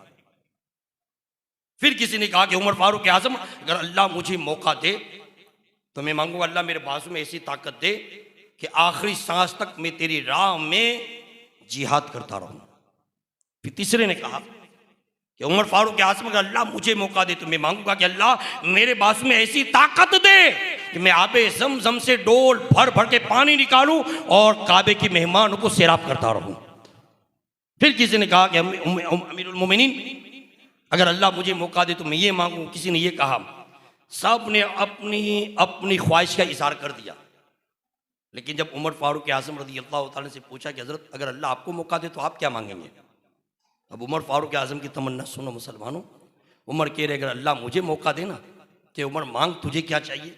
फिर किसी ने कहा कि उमर फारूक आज़म, अगर अल्लाह मुझे मौका दे तो मैं मांगूंगा अल्लाह मेरे बाजू में ऐसी ताकत दे कि आखिरी सांस तक मैं तेरी राह में जिहाद करता रहूं। फिर तीसरे ने कहा कि उमर फारूक आज़म, अगर अल्लाह मुझे मौका दे तो मैं मांगूंगा कि अल्लाह मेरे बाजू में ऐसी ताकत दे कि मैं आबे ज़मज़म से डोल भर भर के पानी निकालूं और काबे के मेहमानों को सैराब करता रहूं। फिर किसी ने कहा कि अमीरुल मोमिनीन, अगर अल्लाह मुझे मौका दे तो मैं ये मांगूं। किसी ने ये कहा। सब ने अपनी अपनी ख्वाहिश का इज़हार कर दिया, लेकिन जब उमर फारूक आज़म रज़ियल्लाहु ताला से पूछा कि हज़रत अगर अल्लाह आपको मौका दे तो आप क्या मांगेंगे, अब उमर फारूक आजम की तमन्ना सुनो मुसलमानों। उमर कह रहे अगर अल्लाह मुझे मौका देना कि उमर मांग तुझे क्या चाहिए,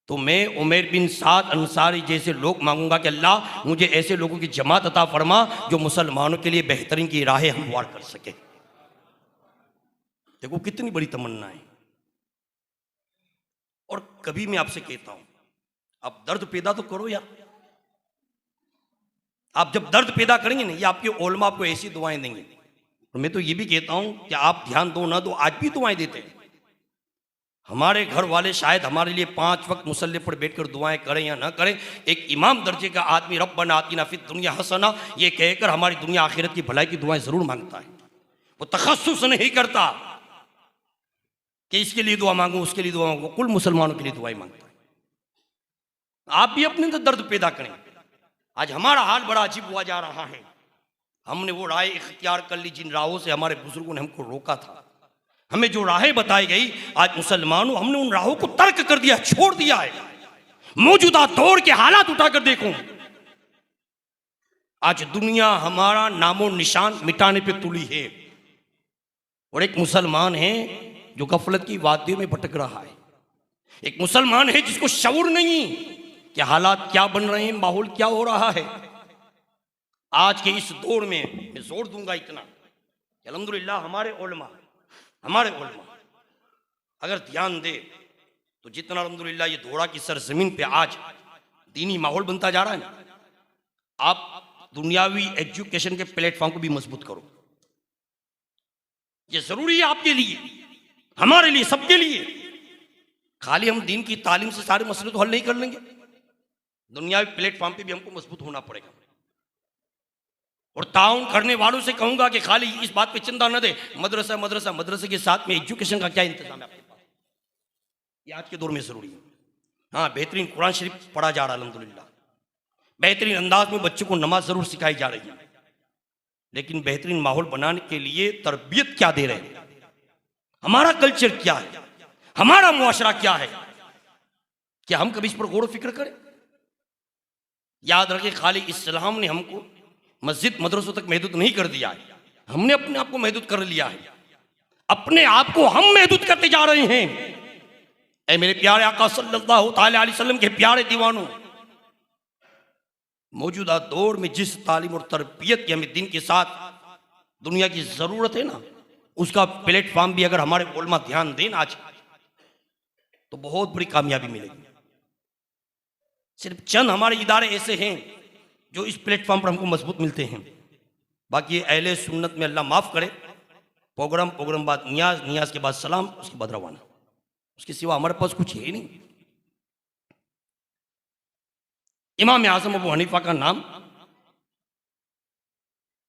तो मैं उमर बिन साद अंसारी जैसे लोग मांगूंगा कि अल्लाह मुझे ऐसे लोगों की जमात अता फरमा जो मुसलमानों के लिए बेहतरीन की राहें हमवार कर सके। देखो कितनी बड़ी तमन्ना है। और कभी मैं आपसे कहता हूं, आप दर्द पैदा तो करो यार। आप जब दर्द पैदा करेंगे ना, ये आपके ओलमा आपको ऐसी दुआएं देंगे। और मैं तो ये भी कहता हूं कि आप ध्यान दो ना दो, आज भी दुआएं देते हैं। हमारे घर वाले शायद हमारे लिए 5 वक्त मुसल्ले पर बैठकर दुआएं करें या ना करें, एक इमाम दर्जे का आदमी रब्बना आतिना फिद दुनिया हसना ये कहकर हमारी दुनिया आखिरत की भलाई की दुआएं जरूर मांगता है। वो तखस्सुस नहीं करता कि इसके लिए दुआ मांगू उसके लिए दुआ मांगू, कुल मुसलमानों के लिए दुआएं मांगता है। आप भी अपने अंदर दर्द पैदा करें। आज हमारा हाल बड़ा अजीब हुआ जा रहा है। हमने वो राह इख्तियार कर ली जिन राहों से हमारे बुजुर्गों ने हमको रोका था। हमें जो राहें बताई गई, आज मुसलमानों हमने उन राहों को तर्क कर दिया, छोड़ दिया है। मौजूदा दौर के हालात उठाकर देखो, आज दुनिया हमारा नामो निशान मिटाने पे तुली है। और एक मुसलमान है जो गफलत की वादियों में भटक रहा है। एक मुसलमान है जिसको शऊर नहीं कि हालात क्या बन रहे हैं, माहौल क्या हो रहा है। आज के इस दौर में मैं जोर दूंगा इतना कि अल्हम्दुलिल्लाह हमारे उलमा अगर ध्यान दे तो जितना अल्हम्दुलिल्लाह ये धोड़ा की सरजमीन पे आज दीनी माहौल बनता जा रहा है ना, आप दुनियावी एजुकेशन के प्लेटफॉर्म को भी मजबूत करो। ये जरूरी है आपके लिए, हमारे लिए, सबके लिए। खाली हम दीन की तालीम से सारे मसले तो हल नहीं कर लेंगे, दुनियावी प्लेटफॉर्म पे भी हमको मजबूत होना पड़ेगा। और ताउन करने वालों से कहूंगा कि खाली इस बात पे चिंता न दे, मदरसे के साथ में एजुकेशन का क्या इंतजाम है आपके पास, ये आज के दौर में जरूरी है। हाँ, बेहतरीन कुरान शरीफ पढ़ा जा रहा है अल्हम्दुलिल्लाह, बेहतरीन अंदाज में बच्चों को नमाज जरूर सिखाई जा रही है, लेकिन बेहतरीन माहौल बनाने के लिए तरबियत क्या दे रहे हैं, हमारा कल्चर क्या है, हमारा मुआशरा क्या है, क्या हम कभी इस पर गौर फिक्र करें। याद रखें, खाली इस्लाम ने हमको मस्जिद मदरसों तक महदूद नहीं कर दिया है, हमने अपने आप को महदूद कर लिया है। अपने आप को हम महदूद करते जा रहे हैं। ऐ मेरे प्यारे आका सल्लल्लाहु अलैहि वसल्लम के प्यारे दीवानों, मौजूदा दौर में जिस तालीम और तरबियत की हमें दिन के साथ दुनिया की जरूरत है ना, उसका प्लेटफॉर्म भी अगर हमारे उलमा ध्यान दें आज, तो बहुत बड़ी कामयाबी मिलेगी। सिर्फ चंद हमारे इदारे ऐसे हैं जो इस प्लेटफॉर्म पर हमको मजबूत मिलते हैं। बाकी अहले सुन्नत में अल्लाह माफ करे, प्रोग्राम बाद नियाज के बाद सलाम, उसके बाद रवाना, उसके सिवा हमारे पास कुछ है नहीं। इमाम आजम अबू हनीफा का नाम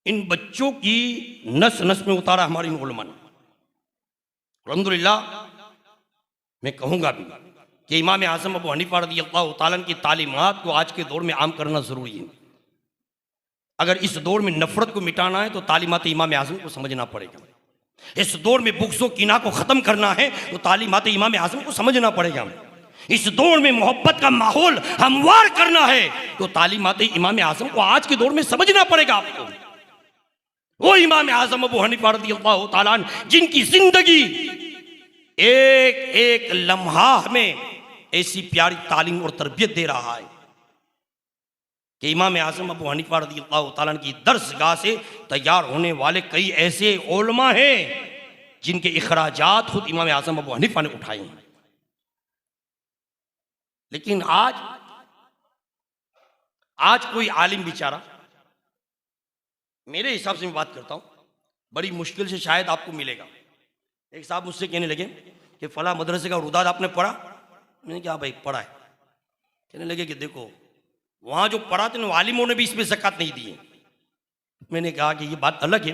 इन बच्चों की नस नस में उतारा हमारी इन उलमा ने। अल्हम्दुलिल्लाह मैं कहूंगा भी कि इमाम आजम अबू हनीफा रज़ी अल्लाह तआला की तालीमात को आज के दौर में आम करना जरूरी है। अगर इस दौर में नफरत को मिटाना है तो तालीमात इमाम आजम को समझना पड़ेगा। इस दौर में बुग़्ज़ व कीना को ख़त्म करना है तो तालीमात इमाम आजम को समझना पड़ेगा। इस दौर में मोहब्बत का माहौल हमवार करना है तो तालीमात इमाम आजम को आज के दौर में समझना पड़ेगा आपको। वो इमाम आजम अबू हनीफा रज़ियल्लाहु ताला अन्हु जिनकी जिंदगी एक एक लम्हा हमें ऐसी प्यारी तालीम और तरबियत दे रहा है कि इमाम आजम अबू हनीफा रज़ियल्लाहु ताला अन्हु की दरसगाह से तैयार होने वाले कई ऐसे उलमा हैं जिनके इखराजात खुद इमाम आजम अबू हनीफा ने उठाए हैं। लेकिन आज कोई आलिम बेचारा, मेरे हिसाब से मैं बात करता हूं, बड़ी मुश्किल से शायद आपको मिलेगा। एक साहब मुझसे कहने लगे कि फला मदरसे का रुदाद आपने पढ़ा? मैंने कहा भाई पढ़ा है। कहने लगे कि देखो वहां जो पढ़ा थे ना आलिमों ने भी इसमें ज़कात नहीं दी है। मैंने कहा कि ये बात अलग है,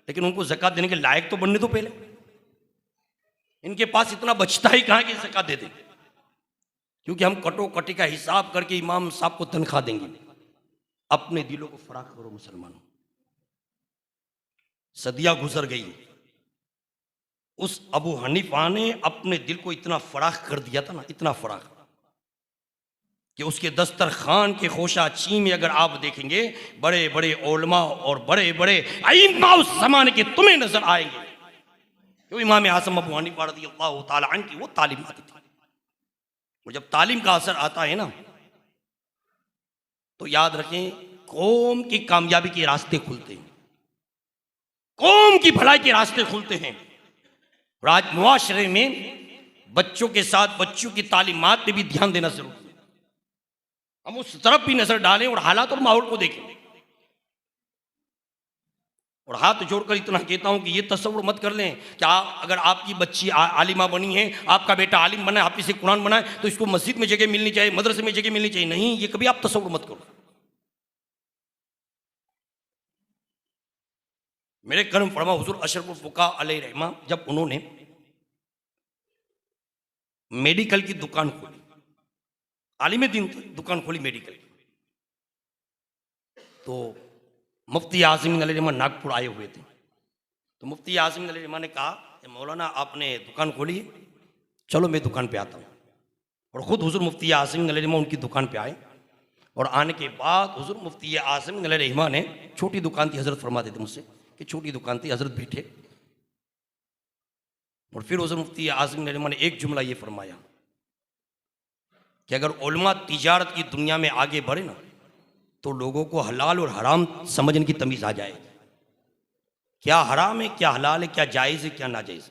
लेकिन उनको ज़कात देने के लायक तो बनने दो पहले। इनके पास इतना बचता ही कहाँ कि ज़कात दे दें, क्योंकि हम कटोकटी का हिसाब करके इमाम साहब को तनख्वाह देंगे। अपने दिलों को फराख करो मुसलमानों। सदियां गुजर गई, उस अबू हनीफा ने अपने दिल को इतना फराख कर दिया था ना, इतना फराख कि उसके दस्तरखान के खोशाची में अगर आप देखेंगे बड़े बड़े ओलमा और बड़े बड़े अइम्मा उस ज़माने के तुम्हें नजर आएंगे। क्यों इमाम आज़म अबू हनीफा रज़ियल्लाहु ताला अन्हु की वो तालीम आती थी। और जब तालीम का असर आता है ना, तो याद रखें कौम की कामयाबी के रास्ते खुलते हैं, कौम की भलाई के रास्ते खुलते हैं। और आज मुआशरे में बच्चों के साथ बच्चों की तालीमात पे भी ध्यान देना जरूरी है। हम उस तरफ भी नजर डालें और हालात और माहौल को देखें। और हाथ जोड़कर इतना कहता हूं कि ये तस्वुर मत कर लें कि अगर आपकी बच्ची आलिमा बनी है, आपका बेटा आलिम बना है, हाफिज़ कुरान बना है, तो इसको मस्जिद में जगह मिलनी चाहिए, मदरसे में जगह मिलनी चाहिए। नहीं, ये कभी आप तस्वुर मत करो। मेरे कर्म फरमा हुजूर अशरफुल फुका अलैहि रहमा, जब उन्होंने मेडिकल की दुकान खोली, आलिम दिन थे, दुकान खोली मेडिकल की, तो मुफ्ती आज़मीन अलैहि रहमा नागपुर आए हुए थे। तो मुफ्ती आज़मीन अलैहि रहमा ने कहा मौलाना आपने दुकान खोली है, चलो मैं दुकान पे आता हूँ। और ख़ुद हुजूर मुफ्ती आज़मीन अलैहि रहमा उनकी दुकान पे आए। और आने के बाद हुजूर मुफ्ती आज़मीन अलैहि रहमा ने, छोटी दुकान थी, हज़रत फरमा देते मुझसे कि छोटी दुकान थी, हज़रत बैठे। और फिर हुजूर मुफ्ती आज़मीन अलैहि रहमा ने एक जुमला ये फरमाया कि अगर उलमा तिजारत की दुनिया में आगे बढ़े ना, तो लोगों को हलाल और हराम समझने की तमीज़ आ जाए। क्या हराम है, क्या हलाल है, क्या जायज़ है, क्या नाजायज़।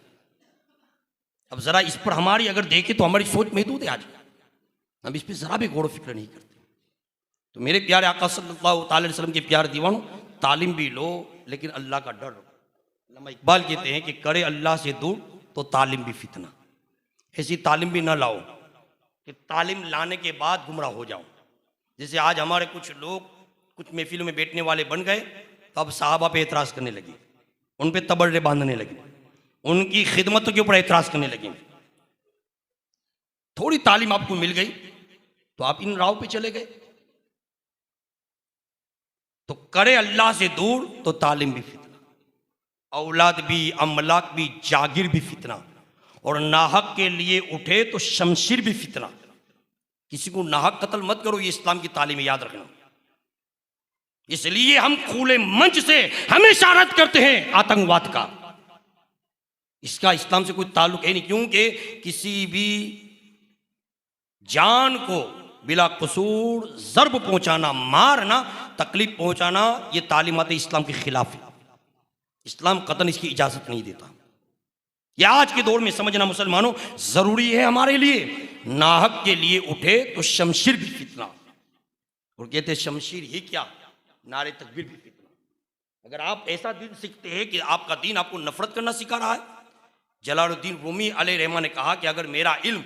अब ज़रा इस पर हमारी अगर देखें तो हमारी सोच महदूद है। आज हम इस पर ज़रा भी गौर फिक्र नहीं करते। तो मेरे प्यारे आका सल्लल्लाहु अलैहि वसल्लम के प्यार दीवानों, तालीम भी लो लेकिन अल्लाह का डर रखो। अल्लामा इकबाल कहते हैं कि करे अल्लाह से दूर तो तालीम भी फितना। ऐसी तालीम भी ना लाओ कि तालीम लाने के बाद गुमराह हो जाओ। जैसे आज हमारे कुछ लोग कुछ महफिलों में बैठने वाले बन गए, तो अब साहबा पे एतराज़ करने लगे, उन पे तबर्रे बांधने लगे, उनकी खिदमतों के ऊपर एतराज़ करने लगे। थोड़ी तालीम आपको मिल गई तो आप इन राह पे चले गए। तो करे अल्लाह से दूर तो तालीम भी फितना, औलाद भी, अमलाक भी, जागिर भी फितना, और नाहक के लिए उठे तो शमशीर भी फितना। किसी को नाहक कत्ल मत करो, ये इस्लाम की तालीम याद रखना। इसलिए हम खुले मंच से हमेशा रद्द करते हैं आतंकवाद का। इसका इस्लाम से कोई ताल्लुक है नहीं, क्योंकि किसी भी जान को बिला कसूर ज़र्ब पहुंचाना, मारना, तकलीफ पहुंचाना, ये तालीमात इस्लाम के खिलाफ है। इस्लाम कतन इसकी इजाजत नहीं देता। यह आज के दौर में समझना मुसलमानों जरूरी है हमारे लिए। नाहक के लिए उठे तो शमशीर भी फितना, और कहते शमशीर ही क्या, नारे तकबीर भी फितना। अगर आप ऐसा दिन सीखते हैं कि आपका दीन आपको नफरत करना सिखा रहा है। जलालुद्दीन रूमी अलैहि रहमा ने कहा कि अगर मेरा इल्म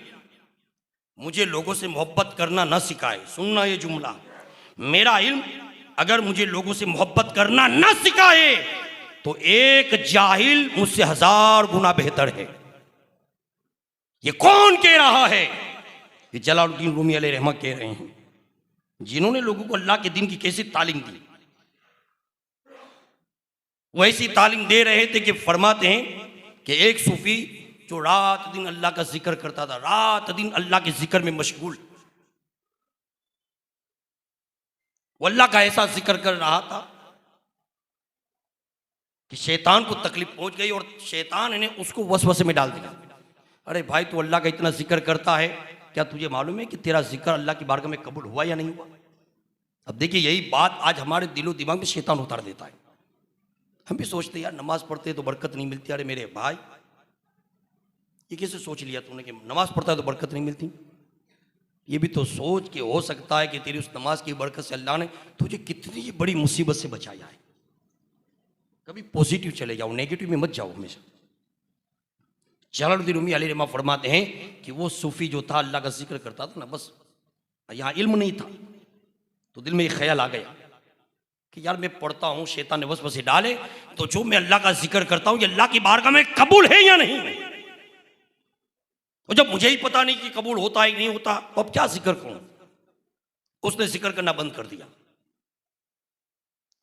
मुझे लोगों से मोहब्बत करना न सिखाए, सुनना ये जुमला, मेरा इल्म अगर मुझे लोगों से मोहब्बत करना न सिखाए तो एक जाहिल मुझसे 1000 गुना बेहतर है। ये कौन कह रहा है? ये जलालुद्दीन रूमी अलैहि रहमा कह रहे हैं, जिन्होंने लोगों को अल्लाह के दिन की कैसी तालीम दी। वैसी तालीम दे रहे थे कि फरमाते हैं कि एक सूफी जो रात दिन अल्लाह का जिक्र करता था, रात दिन अल्लाह के जिक्र में मशगूल, वो अल्लाह का ऐसा जिक्र कर रहा था कि शैतान को तकलीफ पहुंच गई और शैतान ने उसको वसवसे में डाल दिया। अरे भाई, तू अल्लाह का इतना जिक्र करता है, क्या तुझे मालूम है कि तेरा जिक्र अल्लाह की बारगाह में कबूल हुआ या नहीं हुआ? अब देखिए, यही बात आज हमारे दिलो दिमाग में शैतान उतार देता है। हम भी सोचते यार नमाज पढ़ते तो बरकत नहीं मिलती। अरे मेरे भाई, ये कैसे सोच लिया तूने कि नमाज पढ़ता है तो बरकत नहीं मिलती? ये भी तो सोच के हो सकता है कि तेरी उस नमाज की बरकत से अल्लाह ने तुझे कितनी बड़ी मुसीबत से बचाया है। कभी पॉजिटिव चले जाओ, नेगेटिव में मत जाओ हमेशा। जलालुद्दीन रूमी अलैहि रहमा फरमाते हैं कि वो सूफी जो था अल्लाह का जिक्र करता था ना, बस यहाँ इल्म नहीं था तो दिल में एक ख्याल आ गया कि यार मैं पढ़ता हूँ, शैतान ने वसवसे डाले, तो जो मैं अल्लाह का जिक्र करता हूँ ये अल्लाह की बारगाह में कबूल है या नहीं। और जब मुझे ही पता नहीं कि कबूल होता है कि नहीं होता, तो अब क्या जिक्र करूं? उसने जिक्र करना बंद कर दिया।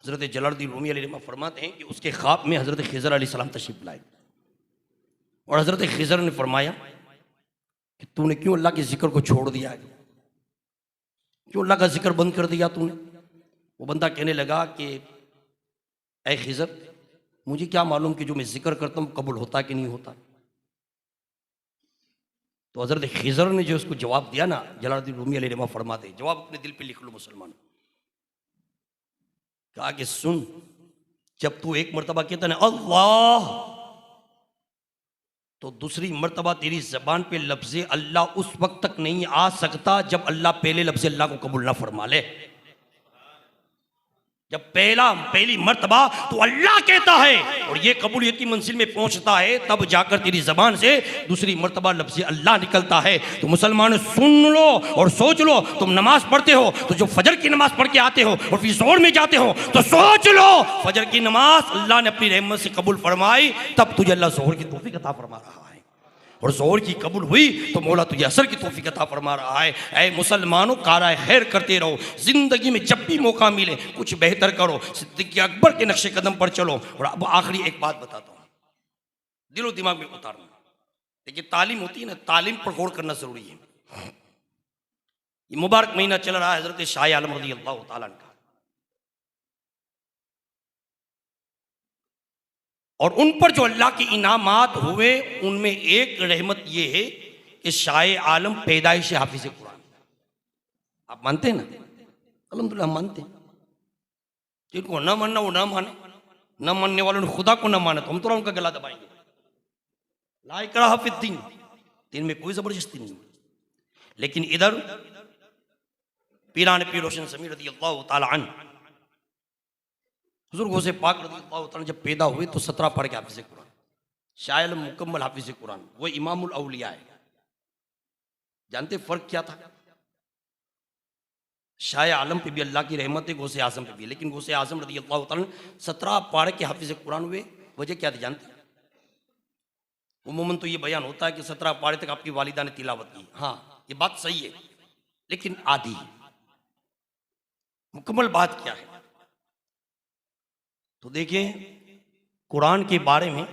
हजरत जलालुद्दीन रूमी अलैहि रहमा फरमाते हैं कि उसके ख्वाब में हजरत खिज़र अलैहिस्सलाम तशरीफ लाए और हजरत खिज़र ने फरमाया कि तूने क्यों अल्लाह के जिक्र को छोड़ दिया है? क्यों अल्लाह का जिक्र बंद कर दिया तूने? वो बंदा कहने लगा कि ऐ खिज़र, मुझे क्या मालूम कि जो मैं जिक्र करता हूँ कबूल होता कि नहीं होता। तो हजरत खिज़र ने जो उसको जवाब दिया ना, जलालुद्दीन रूमी अलैहि फरमाते, जवाब अपने दिल पे लिख लो मुसलमान, कहा कि सुन, जब तू एक मर्तबा कहता ना अल्लाह, तो दूसरी मर्तबा तेरी जबान पे लफ्ज़ अल्लाह उस वक्त तक नहीं आ सकता जब अल्लाह पहले लफ्ज़ अल्लाह को कबूल ना फरमा ले। जब पहली मर्तबा तो अल्लाह कहता है और ये कबूलियत की मंजिल में पहुंचता है, तब जाकर तेरी जबान से दूसरी मर्तबा लफ्ज़ अल्लाह निकलता है। तो मुसलमान सुन लो और सोच लो, तुम नमाज पढ़ते हो तो जो फजर की नमाज पढ़ के आते हो और फिर जोहर में जाते हो तो सोच लो, फजर की नमाज अल्लाह ने अपनी रहमत से कबूल फरमाई, तब तुझे अल्लाह जोहर की तौफीक अता फरमा रहा है, और जोहर की कबूल हुई तो मौला तुझे असर की तौफीक अता फरमा रहा है। ऐ मुसलमानों, कारा खैर करते रहो, जिंदगी में जब भी मौका मिले कुछ बेहतर करो, सिद्दीक़ अकबर के नक्शे कदम पर चलो। और अब आखिरी एक बात बताता हूँ, दिलो दिमाग में उतारना। देखिए, तालीम होती है ना, तालीम पर गौर करना जरूरी है। ये मुबारक महीना चल रहा है हजरत शाह आलम रज़ी अल्लाह तआला अन्हु का, और उन पर जो अल्लाह के इनामात हुए उनमें एक रहमत ये है कि शाह आलम पैदाइश हाफिज कुरान। आप मानते हैं ना? अल्हम्दुलिल्लाह मानते हैं। जिनको ना मानना वो ना माने, ना मानने वालों ने खुदा को ना माना तो हम तो उनका गला दबाएंगे। ला इकराह फिद्दीन, दिन में कोई जबरदस्ती नहीं। लेकिन इधर पीरान पीर रोशन समीर रज़ी अल्लाह तआला अन्हु, बुजुर्गों से पाक रज़ी अल्लाह तआला जब पैदा हुए तो 17 पढ़ के हाफिज कुरान, शाह आलम मुकम्मल हाफिज कुरान, वो इमामुल औलिया है। जानते फर्क क्या था? शाह आलम पे भी अल्लाह की रहमत है, गौसे आजम पे भी, लेकिन गौसे आजम रज़ी अल्लाह तआला 17 पढ़ के हाफिज कुरान हुए। वजह क्या थी जानते? उमूमन तो ये बयान होता है कि 17 पारे तक आपकी वालिदा ने तिलावत की। हाँ, ये बात सही है, लेकिन आधी मुकम्मल बात क्या है? तो देखिए, कुरान के बारे में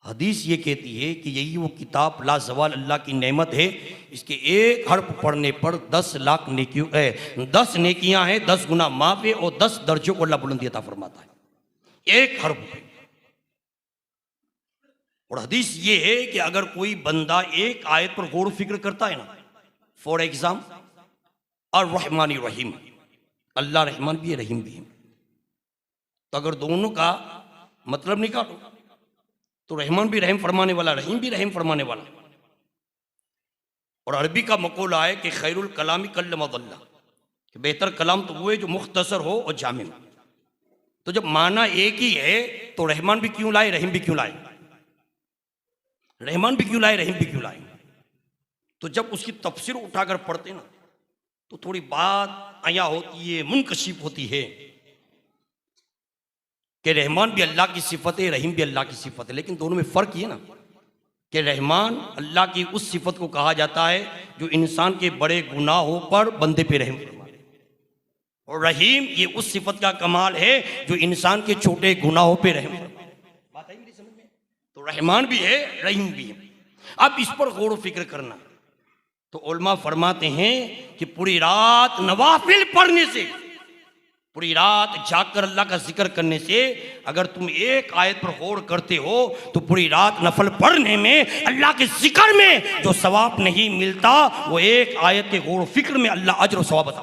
हदीस ये कहती है कि यही वो किताब लाजवाल अल्लाह की नेमत है, इसके एक हर्फ पढ़ने पर 10 लाख नेकियों 10 नेकियां हैं, 10 गुना माफ है और 10 दर्जों को अल्लाह बुलंदी अता फरमाता है एक हर्फ पे। और हदीस ये है कि अगर कोई बंदा एक आयत पर गौर फिक्र करता है ना, फॉर एग्जाम अर्रहमान रहीम, अल्लाह रहमान भी है रहीम भी है, तो अगर दोनों का मतलब निकालो तो रहमान भी रहम फरमाने वाला, रहीम भी रहम फरमाने वाला। और अरबी का मकौला है कि खैरुल कलामी कल्लमल्लाह, कि बेहतर कलाम तो वो है जो मुख्तसर हो और जामे। तो जब माना एक ही है तो रहमान भी क्यों लाए, रहीम भी क्यों लाए? रहमान भी क्यों लाए, रहीम भी क्यों लाए? तो जब उसकी तफसीर उठाकर पढ़ते ना तो थोड़ी बात आया होती है, मुनकशिफ होती है कि रहमान भी अल्लाह की सिफत है, रहीम भी अल्लाह की सिफत है। लेकिन दोनों में फर्क ये ना कि रहमान अल्लाह की उस सिफत को कहा जाता है जो इंसान के बड़े गुनाहों पर बंदे पे रहम फरमाए, और रहीम ये उस सिफत का कमाल है जो इंसान के छोटे गुनाहों पे रहम फरमाए। बात आई मेरी समझ में? तो रहमान भी है, रहीम भी है। अब इस पर गौर फिक्र करना, तो उलमा फरमाते हैं कि पूरी रात नवाफिल पढ़ने से, पूरी रात जाकर अल्लाह का जिक्र करने से, अगर तुम एक आयत पर गौर करते हो तो पूरी रात नफल पढ़ने में, अल्लाह के जिक्र में जो सवाब नहीं मिलता वो एक आयत के गौर फिक्र में अल्लाह अजर और सवाब अता।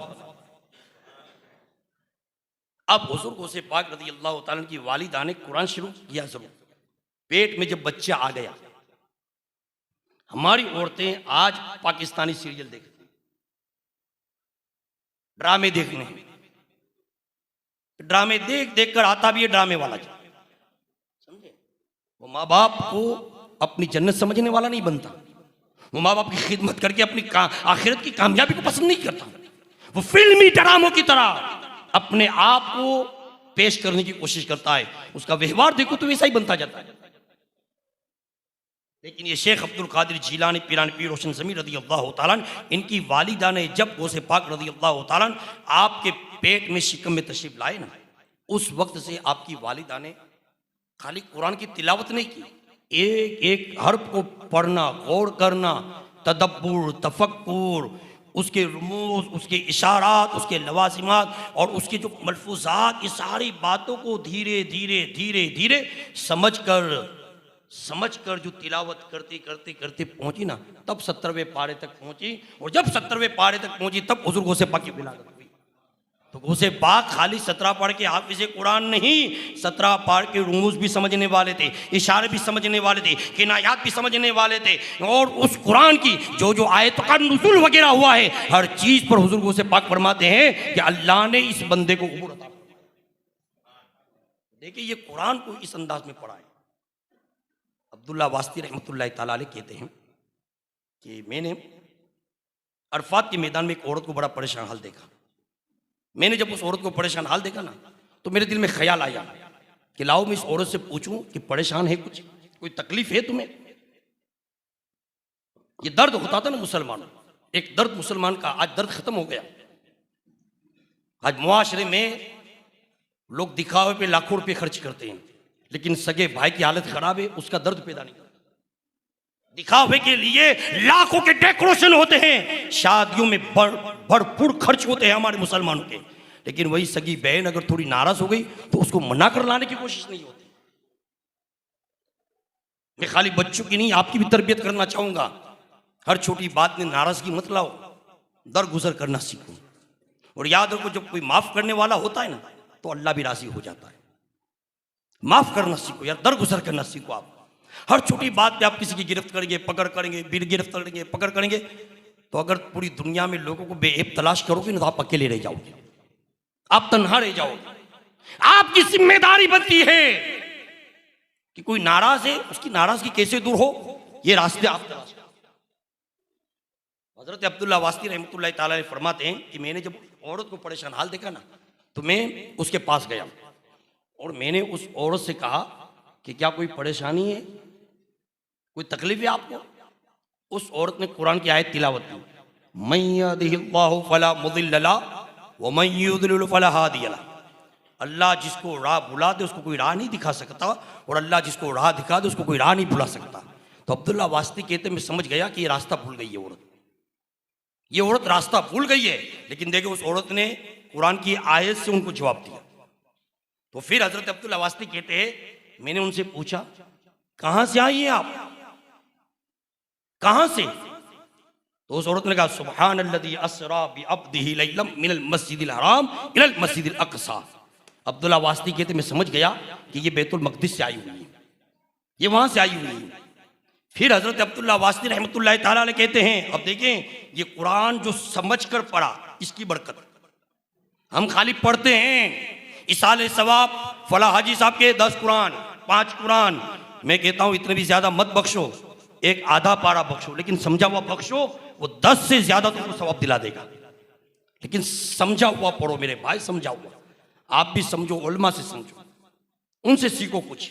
अब बुजुर्गों से पाक रज़ी अल्लाह तआला की वालिदा ने कुरान शुरू किया जरूर, पेट में जब बच्चा आ गया। हमारी औरतें आज पाकिस्तानी सीरियल देखती, ड्रामे देखने, ड्रामे देख देख कर आता भी है ड्रामे वाला, समझे? वो माँ बाप को अपनी जन्नत समझने वाला नहीं बनता, वो माँ बाप की खिदमत करके अपनी आखिरत की कामयाबी को पसंद नहीं करता। वो फिल्मी ड्रामों की तरह अपने आप को पेश करने की कोशिश करता है, उसका व्यवहार देखो तो वैसा ही बनता जाता है। लेकिन ये शेख अब्दुल कादिर जीलानी पीरान पीर रोशन ज़मीर रज़ी अल्लाह तआला, इनकी वालिदा ने जब गौसे पाक रज़ी अल्लाह तआला आपके पेट में शिकम में तशरीफ लाए ना, उस वक्त से आपकी वालिदा ने खाली कुरान की तिलावत नहीं की, एक एक हर्फ को पढ़ना, गौर करना, तदब्बुर, तफक्कुर, उसके रुमूज, उसके इशारात, उसके लवाजिमात और उसके जो मलफूजात, ये सारी बातों को धीरे धीरे धीरे धीरे समझ कर जो तिलावत करते करते करते पहुंची ना, तब 17वें पारे तक पहुंची। और जब 17वें पारे तक पहुंची तब हुजूर गौसे पाक की विलादत हुई। तो गौसे पाक खाली 17 पार के हाफिज़ कुरान नहीं, 17 पार के रुमूज भी समझने वाले थे, इशारे भी समझने वाले थे, किनायात भी समझने वाले थे। और उस कुरान की जो जो आयत का नुज़ूल वगैरह हुआ है, हर चीज़ पर हुजूर गौसे पाक फरमाते हैं कि अल्लाह ने इस बंदे को कबूल अता फरमाया। देखिए, ये कुरान को इस अंदाज में पढ़ा है। अब्दुल्ला वास्ती रहमतुल्लाह ताला अलैह कहते हैं कि मैंने अरफात के मैदान में एक औरत को बड़ा परेशान हाल देखा। मैंने जब उस औरत को परेशान हाल देखा ना, तो मेरे दिल में ख्याल आया कि लाओ मैं इस औरत से पूछूं कि परेशान है, कुछ कोई तकलीफ है तुम्हें? ये दर्द होता था ना मुसलमानों, एक दर्द मुसलमान का, आज दर्द खत्म हो गया। आज मुआशरे में लोग दिखावे पे लाखों रुपए खर्च करते हैं, लेकिन सगे भाई की हालत खराब है, उसका दर्द पैदा नहीं करता। दिखावे के लिए लाखों के डेकोरेशन होते हैं, शादियों में भरपूर खर्च होते हैं हमारे मुसलमानों के, लेकिन वही सगी बहन अगर थोड़ी नाराज हो गई तो उसको मना कर लाने की कोशिश नहीं होती। मैं खाली बच्चों की नहीं, आपकी भी तरबियत करना चाहूंगा। हर छोटी बात में नाराजगी मत लाओ, दरगुजर करना सीखो। और याद रखो, जब कोई माफ करने वाला होता है ना, तो अल्लाह भी राजी हो जाता है। माफ करना सीखो यार, दरगुजर करना सीखो। आप हर छोटी बात पे आप किसी की गिरफ्त करेंगे, पकड़ करेंगे, गिरफ्त करेंगे, पकड़ करेंगे, तो अगर पूरी दुनिया में लोगों को बेऐब तलाश करोगे ना, तो आप अकेले रह जाओगे, आप तन्हा रह जाओगे। आपकी जिम्मेदारी बनती है कि कोई नाराज है, उसकी नाराजगी कैसे दूर हो, ये रास्ते आप तलाश करो। हजरत अब्दुल्ला वास्ती रहमतुल्लाह ताला अलैह फरमाते हैं कि मैंने जब औरत को परेशान हाल देखा ना, तो मैं उसके पास गया और मैंने उस औरत से कहा कि क्या कोई परेशानी है, कोई तकलीफ है आपको? उस औरत ने कुरान की आयत तिलावत की, मन यहदिहिल्लाहु फला मुदिल्ल लहु व मन युद्लिल फला हादिय लहु। अल्लाह जिसको राह बुला दे उसको कोई राह नहीं दिखा सकता, और अल्लाह जिसको राह दिखा दे उसको कोई राह नहीं बुला सकता। तो अब्दुल्ला वास्ती कहते मैं समझ गया कि ये रास्ता भूल गई है औरत, ये औरत रास्ता भूल गई है। लेकिन देखो, उस औरत ने कुरान की आयत से उनको जवाब दिया। तो फिर हजरत अब्दुल्ला वास्ती कहते हैं, मैंने उनसे पूछा कहां से आई हैं आप, कहां से? तो उस औरत ने कहा सुब्हानल्लज़ी अस्रा बिअब्दिही लैलम मिनल मस्जिदिल हराम इलल मस्जिदिल अक़सा। अब्दुल्ला वास्ती कहते मैं समझ गया कि ये बैतुल मक़दिस से आई हुई है, ये वहां से आई हुई है। फिर हजरत अब्दुल्ला वास्ती रहमतुल्लाह ताला अलैह कहते हैं, अब देखें ये कुरान जो समझ कर पढ़ा, इसकी बरकत। हम खाली पढ़ते हैं, इसाले सवाब फला हाजी साहब के 10 कुरान, 5 कुरान, मैं कहता हूं इतने भी ज्यादा मत बख्शो, एक आधा पारा बख्शो, लेकिन समझा हुआ बख्शो, वो 10 से ज्यादा तुमको सवाब दिला देगा। लेकिन समझा हुआ पढ़ो मेरे भाई, समझा हुआ। आप भी समझो, उलमा से समझो, उनसे सीखो कुछ।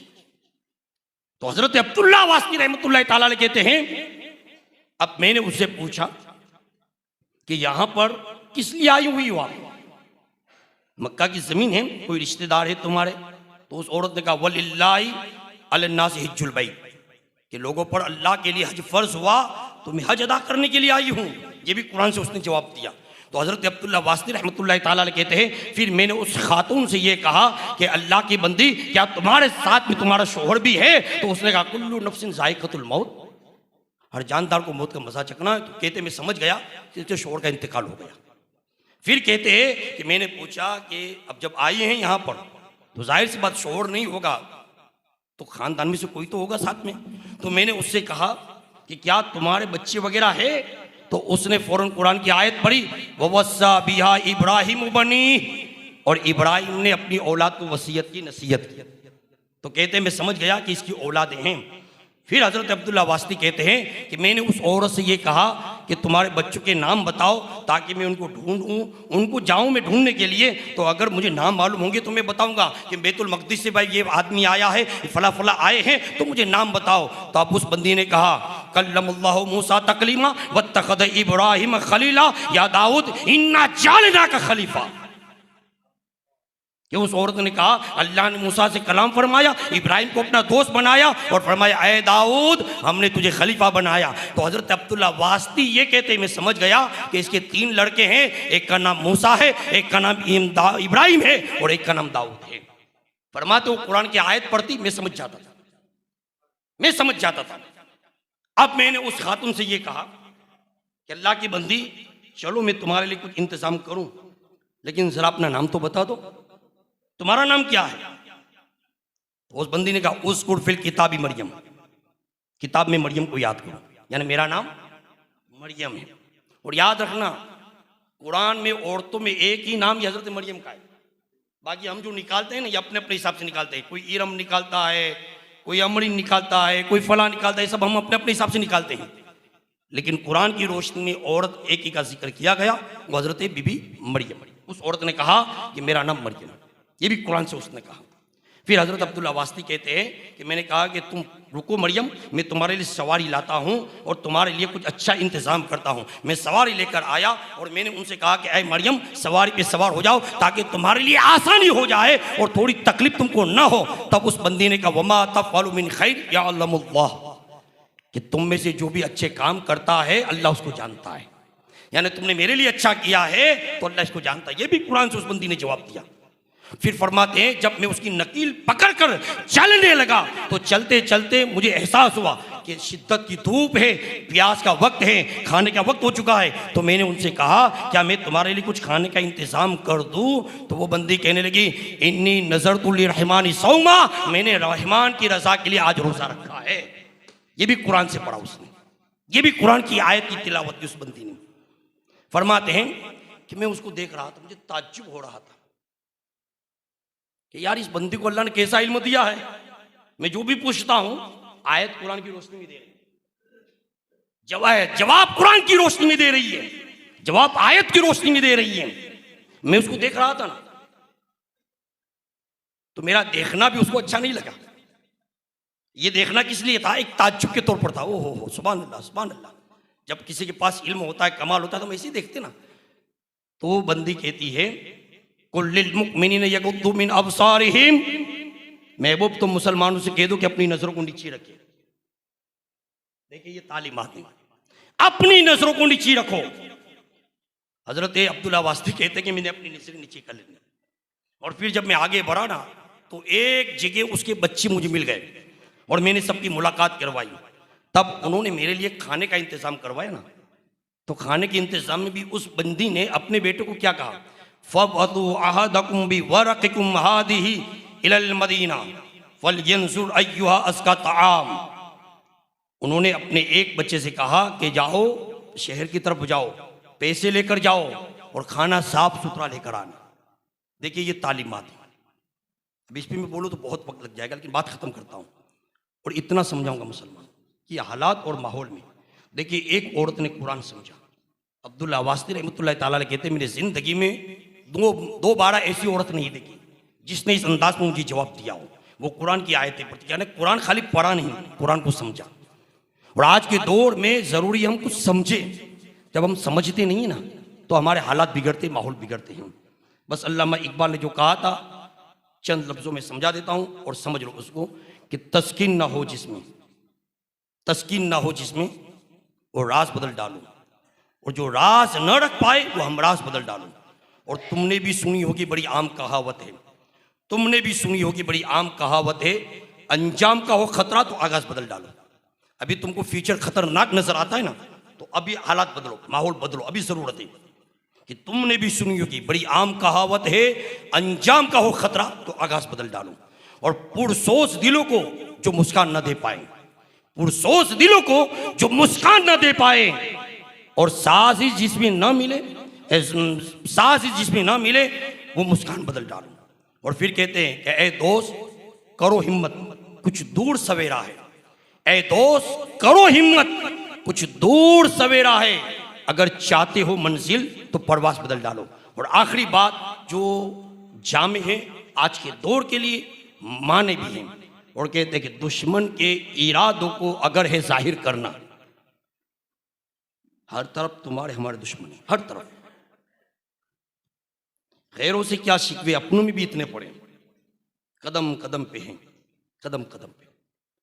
तो हजरत अब्दुल्ला वास्ती रहमतुल्लाह ताला अलैह कहते हैं, अब मैंने उससे पूछा कि यहां पर किस लिए आई हुई हो आप? मक्का की जमीन है, कोई रिश्तेदार है तुम्हारे? तो उस औरत ने कहा वलिल्लाहि अलन्नास हिज्जुल बैत, कि लोगों पर अल्लाह के लिए हज फर्ज हुआ तो मैं हज अदा करने के लिए आई हूं। ये भी कुरान से उसने जवाब दिया। तो हजरत अब्दुल्ला वास्ती रहमतुल्लाह ताला अलैह कहते हैं, फिर मैंने उस खातून से ये कहा कि अल्लाह की बंदी, क्या तुम्हारे साथ में तुम्हारा शोहर भी है? तो उसने कहा कुल्लु नफ्सिन ज़ाइक़तुल मौत, हर जानदार को मौत का मजा चखना है। तो कहते मैं समझ गया कि उसके शोहर का इंतकाल हो गया। फिर कहते हैं कि मैंने पूछा कि अब जब आई हैं यहाँ पर, तो जाहिर सी बात शोहर नहीं होगा तो खानदान में से कोई तो होगा साथ में। तो मैंने उससे कहा कि क्या तुम्हारे बच्चे वगैरह है? तो उसने फौरन कुरान की आयत पढ़ी, ववस्सा बिहा इब्राहिम बनी, और इब्राहिम ने अपनी औलाद को वसीयत की, नसीहत की। तो कहते हैं मैं समझ गया कि इसकी औलादें हैं। फिर हजरत अब्दुल्ला वास्ती कहते हैं कि मैंने उस औरत से ये कहा कि तुम्हारे बच्चों के नाम बताओ ताकि मैं उनको ढूंढूं, उनको जाऊं मैं ढूंढने के लिए। तो अगर मुझे नाम मालूम होंगे तो मैं बताऊंगा कि बैतुल मक़दिस से भाई ये आदमी आया है, फला फला आए हैं, तो मुझे नाम बताओ। तो अब उस बंदी ने कहा कल्लमल्लाहु मूसा तकलीमा वत्तखज़ इब्राहिम खलीला या दाऊद इन्ना जअलनाका खलीफा, कि उस औरत ने कहा अल्लाह ने मूसा से कलाम फरमाया, इब्राहिम को अपना दोस्त बनाया और फरमाया ऐ दाऊद हमने तुझे खलीफा बनाया। तो हजरत अब्दुल्ला वास्ती ये कहते मैं समझ गया कि इसके 3 लड़के हैं, एक का नाम मूसा है, एक का नाम इब्राहिम है और एक का नाम दाऊद है। फरमाते वो कुरान की आयत पढ़ती मैं समझ जाता था। अब मैंने उस खातून से ये कहा कि अल्लाह की बंदी चलो मैं तुम्हारे लिए कुछ इंतजाम करूं, लेकिन जरा अपना नाम तो बता दो, तुम्हारा नाम क्या है? तो उस बंदी ने कहा उस्कुर फिल किताबी मरियम, किताब में मरियम को याद करो, यानी मेरा नाम मरियम है। और याद रखना कुरान में औरतों में एक ही नाम हजरत मरियम का है, बाकी हम जो निकालते हैं ना ये अपने अपने हिसाब से निकालते हैं। कोई इरम निकालता है, कोई अमरीन निकालता है, कोई फला निकालता है, सब हम अपने अपने हिसाब से निकालते हैं। लेकिन कुरान की रोशनी में औरत एक ही का जिक्र किया गया, वो हजरत बीबी मरियम। उस औरत ने कहा कि मेरा नाम मरियम, ये भी कुरान से उसने कहा। फिर हजरत अब्दुल्ला वास्ती कहते हैं कि मैंने कहा कि तुम रुको मरियम, मैं तुम्हारे लिए सवारी लाता हूँ और तुम्हारे लिए कुछ अच्छा इंतजाम करता हूँ। मैं सवारी लेकर आया और मैंने उनसे कहा कि ऐ मरियम सवारी पे सवार हो जाओ ताकि तुम्हारे लिए आसानी हो जाए और थोड़ी तकलीफ तुमको ना हो। तब उस बंदी ने कहा वमा तफ़अलू मिन खैर यअलमुल्लाह, कि तुम में से जो भी अच्छे काम करता है अल्लाह उसको जानता है, यानी तुमने मेरे लिए अच्छा किया है तो अल्लाह इसको जानता है। ये भी कुरान से उस बंदी ने जवाब दिया। फिर फरमाते हैं जब मैं उसकी नकील पकड़कर चलने लगा तो चलते चलते मुझे एहसास हुआ कि शिद्दत की धूप है, प्यास का वक्त है, खाने का वक्त हो चुका है। तो मैंने उनसे कहा क्या मैं तुम्हारे लिए कुछ खाने का इंतजाम कर दूं? तो वो बंदी कहने लगी इन्नी नज़रतु लिर्रहमानी सौमा, मैंने रहमान की रजा के लिए आज रोजा रखा है। ये भी कुरान से पढ़ा उसने, ये भी कुरान की आयत की तिलावत की उस बंदी ने। फरमाते हैं कि मैं उसको देख रहा था, मुझे ताज्जुब हो रहा था कि यार इस बंदी को अल्लाह ने कैसा इल्म दिया है। मैं जो भी पूछता हूं आयत कुरान की रोशनी में दे रही है, जवाब कुरान की रोशनी में दे रही है, जवाब आयत की रोशनी में दे रही है। मैं उसको देख रहा था ना तो मेरा देखना भी उसको अच्छा नहीं लगा। ये देखना किस लिए था? एक ताज्जुब के तौर पर था। ओ हो सुभान अल्लाह सुभान अल्लाह। जब किसी के पास इल्म होता है, कमाल होता है तो हम ऐसे ही देखते ना। तो वो बंदी कहती है कुल्लिल मुमिनीन यगुद्दू मिन अबसारिहिम, महबूब तुम मुसलमानों से कह दो कि अपनी नजरों को नीचे रखे। देखिए ये तालीमात है, अपनी नजरों को नीचे रखो। हजरत अब्दुल्ला वास्ती कहते हैं कि मैंने अपनी नजरें नीचे कर ली और फिर जब मैं आगे बढ़ा ना तो एक जगह उसके बच्चे मुझे मिल गए और मैंने सबकी मुलाकात करवाई। तब उन्होंने मेरे लिए खाने का इंतजाम करवाया ना, तो खाने के इंतजाम में भी उस बंदी ने अपने बेटे को क्या कहा फबअतु अहदकुम बिवरक़िकुम हादिही इलल मदीना फलयंजुर अय्युहा अस्का तआम। उन्होंने अपने एक बच्चे से कहा कि जाओ शहर की तरफ जाओ, पैसे लेकर जाओ और खाना साफ सुथरा लेकर आना। देखिए ये तालीमात है। अब इस पर मैं बोलूँ तो बहुत वक्त लग जाएगा, लेकिन बात खत्म करता हूँ और इतना समझाऊंगा मुसलमान कि हालात और माहौल में। देखिए एक औरत ने कुरान समझा, अब्दुल्ला वास्ती रहमतुल्लाह ताला अलैह कहते मेरी जिंदगी में दो बारह ऐसी औरत नहीं देखी जिसने इस अंदाज में मुझे जवाब दिया हो। वो कुरान की आयतें पढ़ती, यानी कुरान खाली पढ़ा नहीं, कुरान को समझा। और आज के दौर में जरूरी हम कुछ समझे। जब हम समझते नहीं ना तो हमारे हालात बिगड़ते, माहौल बिगड़ते हैं। बस अल्लामा इकबाल ने जो कहा था चंद लफ्जों में समझा देता हूं और समझ लो उसको कि तस्कीन ना हो जिसमें, तस्कीन ना हो जिसमें वो राज बदल डालो, और जो राज न रख पाए वो हम राज बदल डालो। और तुमने भी सुनी होगी बड़ी आम कहावत है, तुमने भी सुनी होगी बड़ी आम कहावत है, अंजाम का हो खतरा तो आगाज बदल डालो। अभी तुमको फ्यूचर खतरनाक नजर आता है ना तो अभी हालात बदलो, माहौल बदलो, अभी जरूरत है। कि तुमने भी सुनी होगी बड़ी आम कहावत है, अंजाम का हो खतरा तो आगाज बदल डालो। और पुरसोच दिलों को जो मुस्कान न दे पाए, पुरसोच दिलों को जो मुस्कान न दे पाए, और साजिश जिसमें न मिले, साजिश जिसमें न मिले वो मुस्कान बदल डालो। और फिर कहते हैं कि ए दोस्त करो हिम्मत, कुछ दूर सवेरा है। ए दोस्त करो हिम्मत, कुछ दूर सवेरा है। अगर चाहते हो मंजिल तो परवास बदल डालो। और आखिरी बात जो जामे है आज के दौर के लिए, माने भी हैं और कहते हैं कि दुश्मन के इरादों को अगर है जाहिर करना, हर तरफ तुम्हारे हमारे दुश्मन है, हर तरफ। गैरों से क्या शिकवे, अपनों में भी इतने पड़े, कदम कदम पे हैं, कदम कदम पे।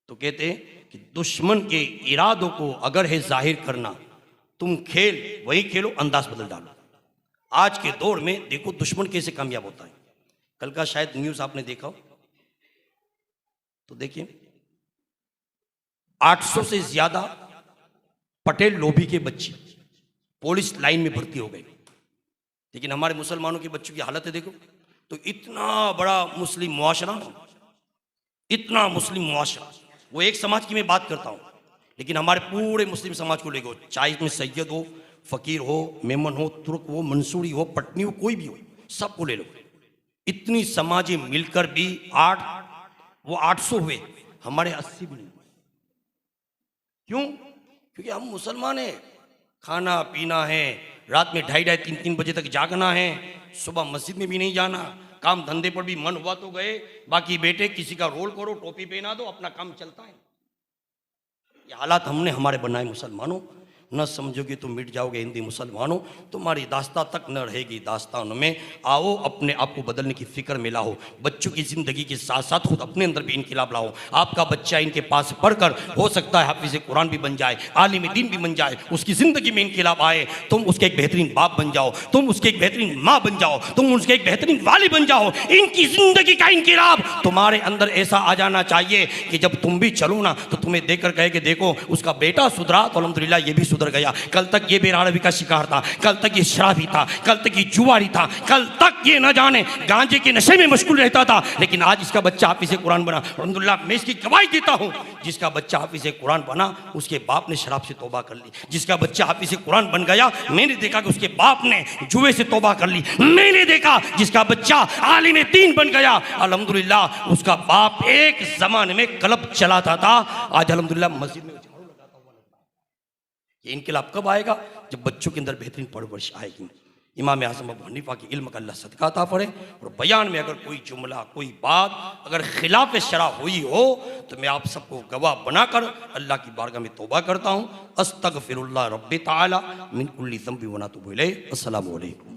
तो कहते हैं कि दुश्मन के इरादों को अगर है जाहिर करना, तुम खेल वही खेलो, अंदाज बदल डालो। आज के दौर में देखो दुश्मन कैसे कामयाब होता है। कल का शायद न्यूज आपने देखा हो, तो देखिए 800 से ज्यादा पटेल लोभी के बच्चे पुलिस लाइन में भर्ती हो गए। लेकिन हमारे मुसलमानों के बच्चों की हालत है देखो। तो इतना बड़ा मुस्लिम मुआशरा, इतना मुस्लिम मुआशरा, वो एक समाज की मैं बात करता हूं, लेकिन हमारे पूरे मुस्लिम समाज को लेकर, चाहे इसमें सैयद हो, फकीर हो, मेमन हो, तुर्क हो, मंसूरी हो, पटनी हो, कोई भी हो, सबको ले लो। इतनी समाजें मिलकर भी 800 हुए, हमारे 80 भी नहीं। क्यों? क्योंकि हम मुसलमान हैं, खाना पीना है, रात में 2:30 3 बजे तक जागना है, सुबह मस्जिद में भी नहीं जाना, काम धंधे पर भी मन हुआ तो गए, बाकी बेटे किसी का रोल करो, टोपी पहना दो, अपना काम चलता है। ये हालात हमने हमारे बनाए मुसलमानों। न समझोगे तो मिट जाओगे हिंदी मुसलमानों, तुम्हारी दास्तां तक न रहेगी दास्तान में। आओ अपने आप को बदलने की फिक्र में लाओ, बच्चों की ज़िंदगी के साथ साथ खुद अपने अंदर भी इनकलाब लाओ। आपका बच्चा इनके पास पढ़कर हो सकता है हाफिज़ कुरान भी बन जाए, आलिम दीन भी बन जाए, उसकी ज़िंदगी में इनकलाब आए, तुम उसके एक बेहतरीन बाप बन जाओ, तुम उसके एक बेहतरीन माँ बन जाओ, तुम उसके एक बेहतरीन वाली बन जाओ। इनकी ज़िंदगी का इनकलाब तुम्हारे अंदर ऐसा आ जाना चाहिए कि जब तुम भी चलो ना तो तुम्हें देखकर कहे कि देखो उसका बेटा सुधरा तो अल्हम्दुलिल्लाह ये भी सुधर गया। कल तक ये बेराड़वी का शिकार था, कल तक ये शराबी था, कल तक ये जुआरी था, कल तक ये न जाने गांजे के नशे में मशगूल रहता था, लेकिन आज इसका बच्चा हाफिज़ कुरान बना। अल्हम्दुलिल्लाह मैं इसकी गवाही देता हूँ, जिसका बच्चा हाफिज़ कुरान बना उसके बाप ने शराब से तौबा कर ली। जिसका बच्चा हाफिज़ कुरान बन गया, मैंने देखा कि उसके बाप ने जुए से तौबा कर ली। मैंने देखा जिसका बच्चा आलिम दीन बन गया, अल्हम्दुलिल्लाह उसका बाप एक जमाने में क्लब चलाता था, आज अल्हम्दुलिल्लाह मस्जिद में ये इनकलाब कब आएगा? जब बच्चों के अंदर बेहतरीन परवरिश आएगी। इमाम आज़म अबू हनीफा की इल्म का अल्लाह सदका अता फरे। और बयान में अगर कोई जुमला, कोई बात अगर खिलाफ शरा हुई हो तो मैं आप सबको गवाह बनाकर अल्लाह की बारगाह में तौबा करता हूँ। अस्तगफिरुल्लाह रब्बी ताला मिन कुल्ली ज़ंबि व अतूबु इलैह। अस्सलामु अलैकुम।